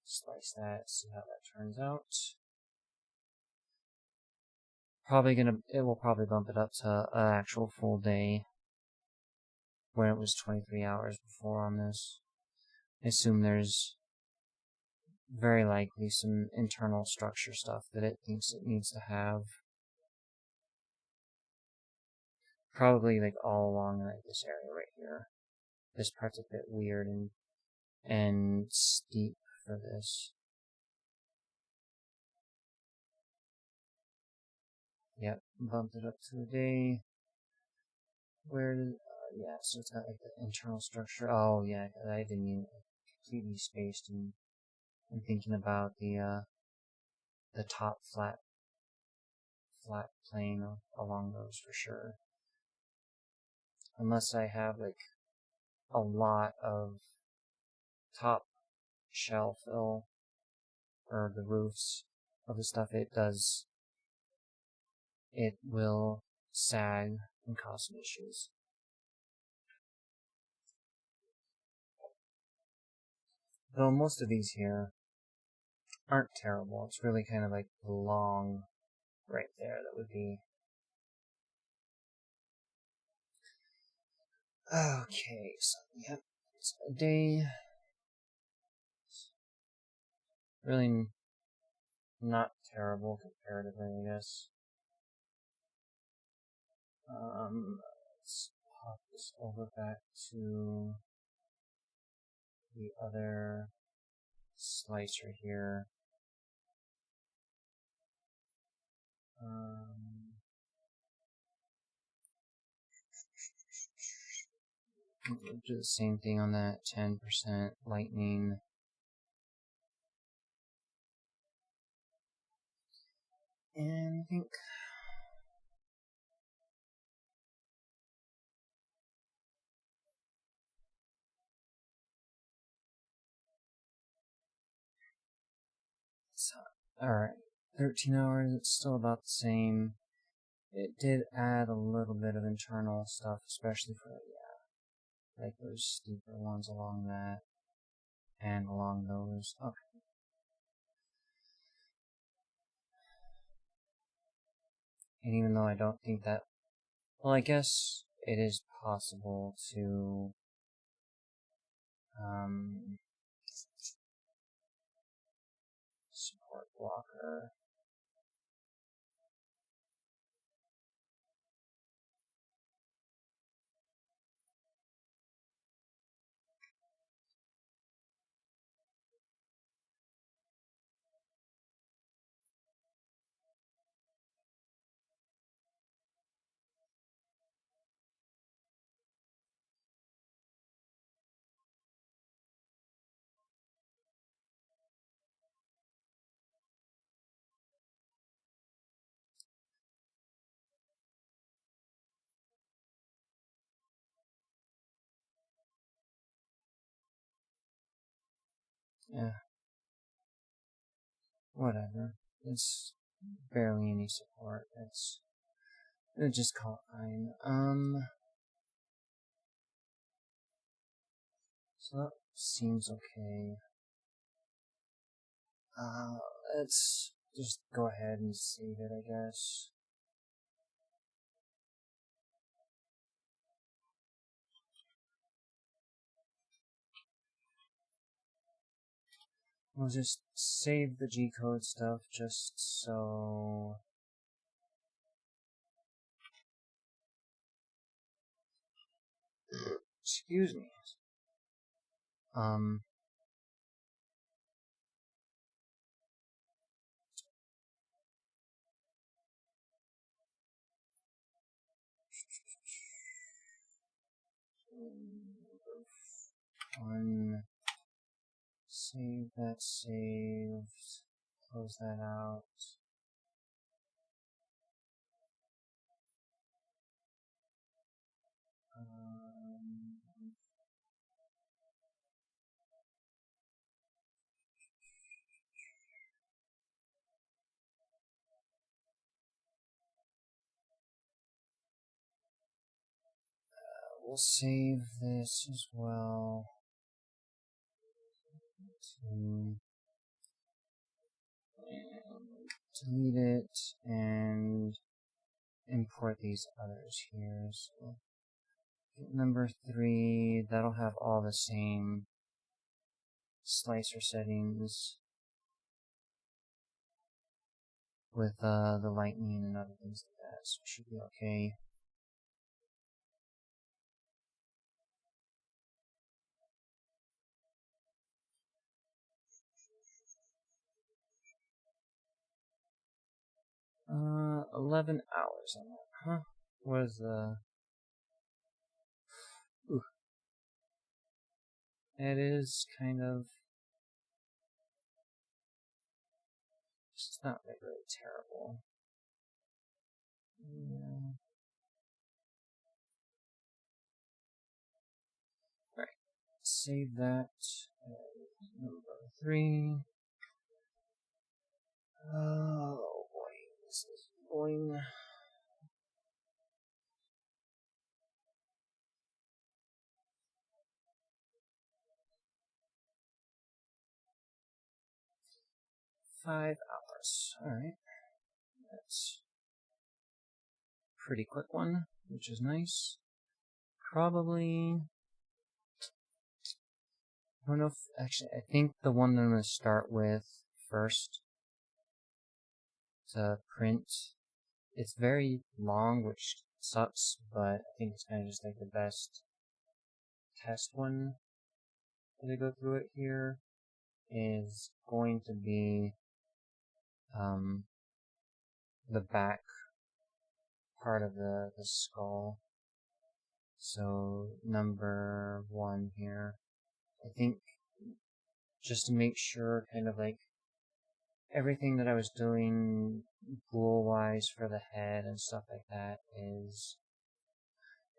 slice that, see how that turns out. It will probably bump it up to an actual full day when it was 23 hours before on this. I assume there's very likely some internal structure stuff that it thinks it needs to have. Probably like all along like this area right here. This part's a bit weird and steep for this. Yep, bumped it up to a day. Yeah, so it's got like the internal structure. Oh yeah, I didn't even completely spaced and I'm thinking about the top flat plane along those for sure. Unless I have like a lot of top shell fill or the roofs of the stuff it will sag and cause some issues. Though most of these here aren't terrible. It's really kind of like the long right there that would be. Okay, so yep, it's a day. Really not terrible comparatively, I guess. Let's pop this over back to the other slicer here. We'll do the same thing on that 10% lightning. And I think so, alright, 13 hours, it's still about the same. It did add a little bit of internal stuff, especially for, yeah, like those steeper ones along that, and along those. Okay. And even though I don't think that, well, I guess it is possible to, support blocker. Yeah. Whatever. It's barely any support. It's just call it fine. So that seems okay. Let's just go ahead and save it, I guess. We'll just save the G-code stuff just so... Excuse me. One, save that saved, close that out. We'll save this as well. Delete it and import these others here. So number 3, that'll have all the same slicer settings with the lightning and other things like that, so it should be okay. Uh, 11 hours on that, huh? What is the... Ooh. It is kind of... It's not like really terrible. Yeah. Right. Save that. Number 3. Oh boy, this is going... $5. Alright. That's a pretty quick one, which is nice. Probably... I don't know if... Actually, I think the one that I'm going to start with first to print. It's very long, which sucks, but I think it's kind of just like the best test one as I go through it here is going to be the back part of the skull. So number 1 here. I think just to make sure kind of like everything that I was doing Boole-wise for the head and stuff like that is...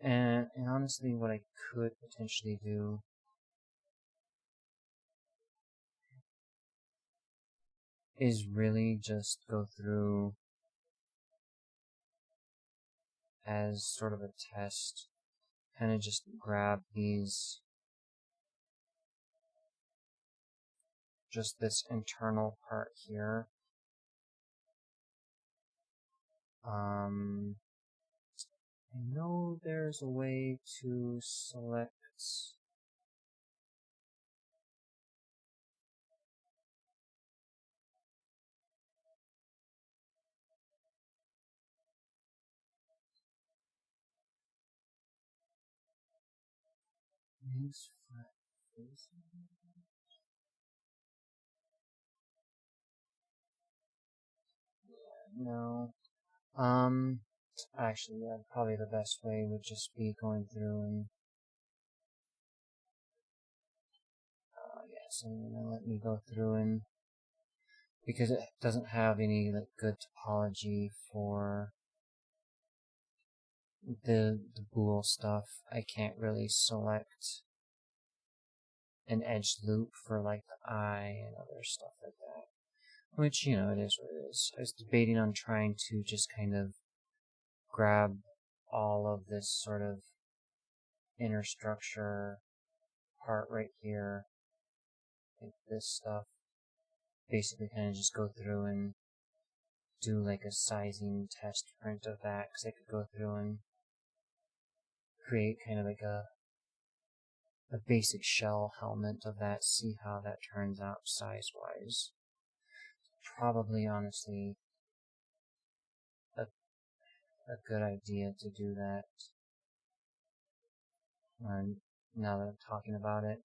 And honestly, what I could potentially do is really just go through as sort of a test, kind of just grab these, just this internal part here. I know there's a way to select these flat faces. No. Actually, yeah, probably the best way would just be going through and so you're gonna let me go through and because it doesn't have any like good topology for the Boole stuff, I can't really select an edged loop for like the eye and other stuff like that. Which, you know, it is what it is. I was debating on trying to just kind of grab all of this sort of inner structure part right here, like this stuff, basically kind of just go through and do like a sizing test print of that, because I could go through and create kind of like a basic shell helmet of that, see how that turns out size-wise. Probably, honestly, a good idea to do that. Now that I'm talking about it,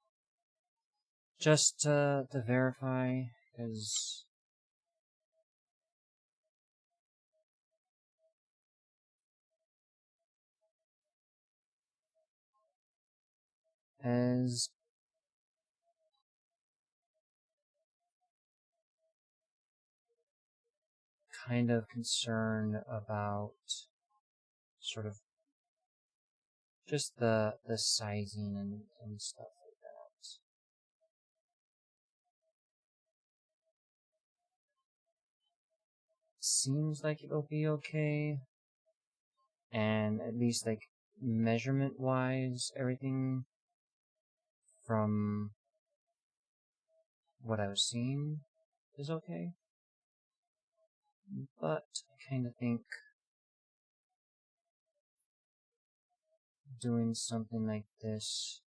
just to verify, because as kind of concerned about sort of just the sizing and stuff like that. Seems like it'll be okay, and at least like measurement wise, everything from what I was seeing is okay. But I kind of think doing something like this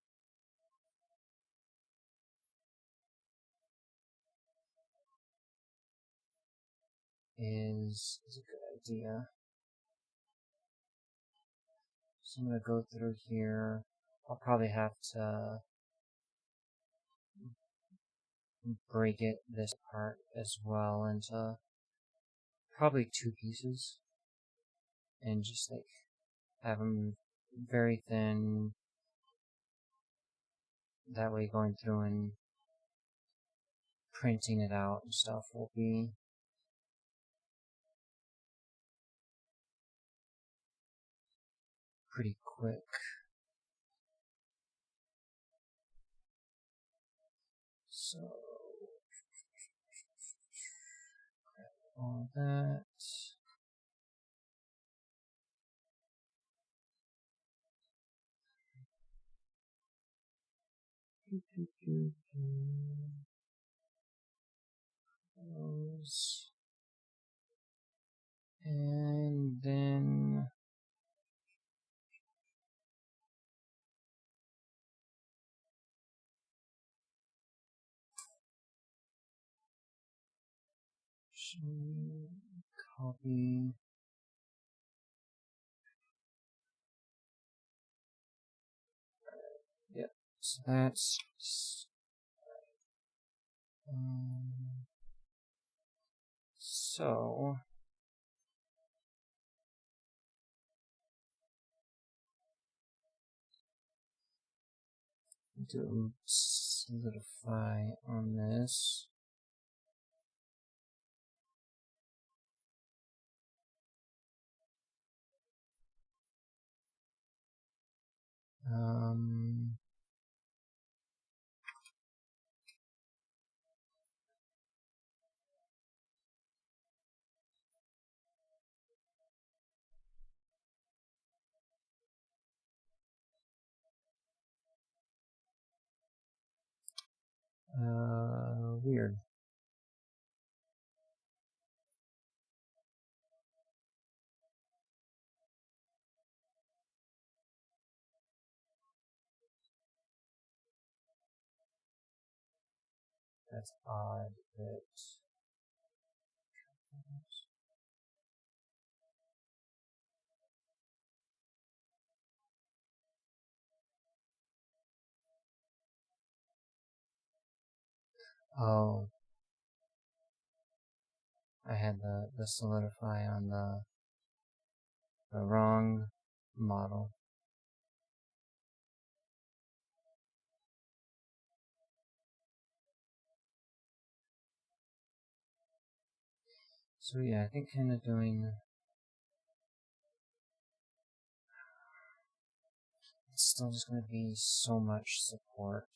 is a good idea. So I'm going to go through here. I'll probably have to break this apart as well into probably 2 pieces, and just like have them very thin. That way going through and printing it out and stuff will be pretty quick. So, grab all that. Those. And then copy. Yep. So that's so do solidify on this. Weird. That's odd that oh, I had the solidify on the wrong model. So yeah, I think kind of doing, it's still just going to be so much support.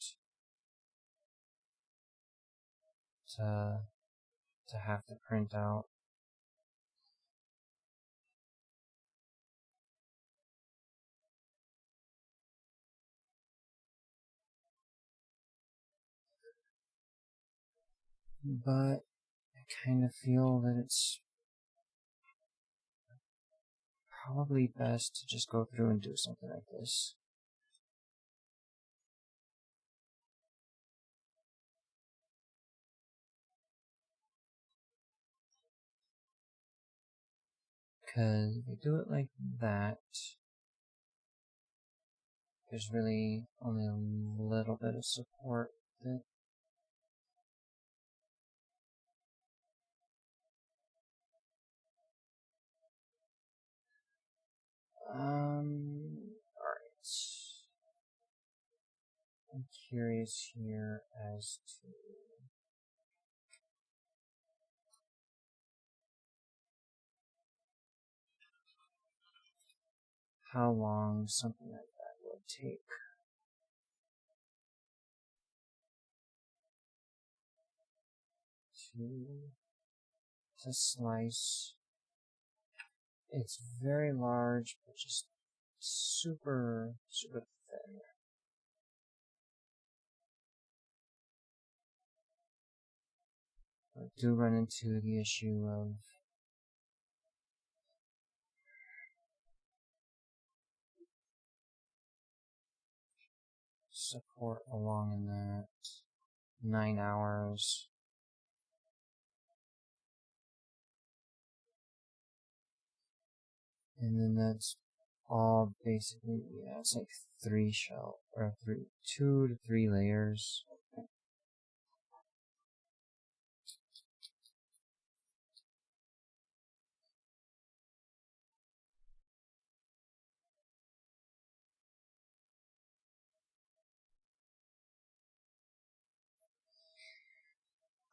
to have to print out. But I kind of feel that it's probably best to just go through and do something like this. Because if you do it like that, there's really only a little bit of support that alright. I'm curious here as to how long something like that would take. To slice. It's very large, but just super, super thin. I do run into the issue of support along in that 9 hours. And then that's all basically, yeah, it's like 2 to 3 layers.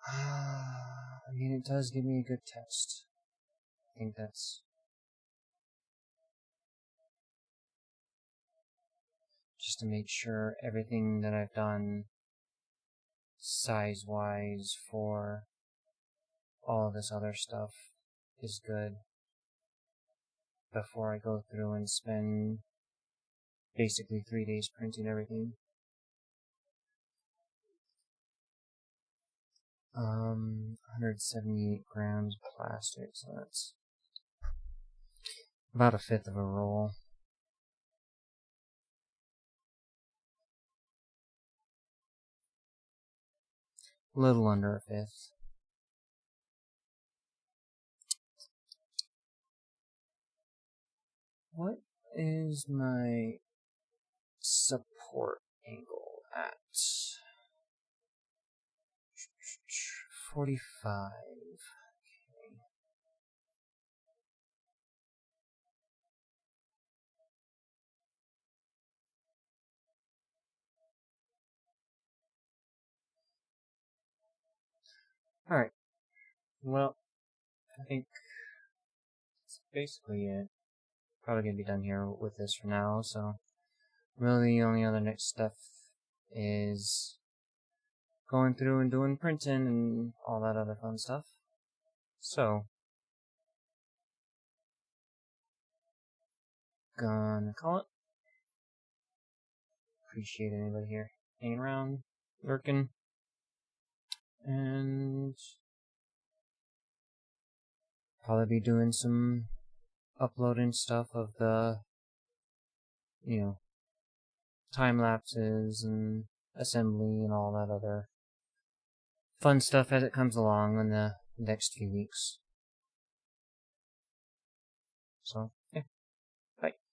I mean, it does give me a good test. I think that's just to make sure everything that I've done size-wise for all this other stuff is good before I go through and spend basically 3 days printing everything. 178 grams of plastic, so that's about 1/5 of a roll. A little under 1/5. What is my support angle at? 45. Okay. Alright. Well, I think that's basically it. Probably gonna be done here with this for now, so really the only other next step is going through and doing printing and all that other fun stuff. So, gonna call it. Appreciate anybody here hanging around, lurking, and probably be doing some uploading stuff of the, time lapses and assembly and all that other fun stuff as it comes along in the next few weeks. So, yeah. Bye.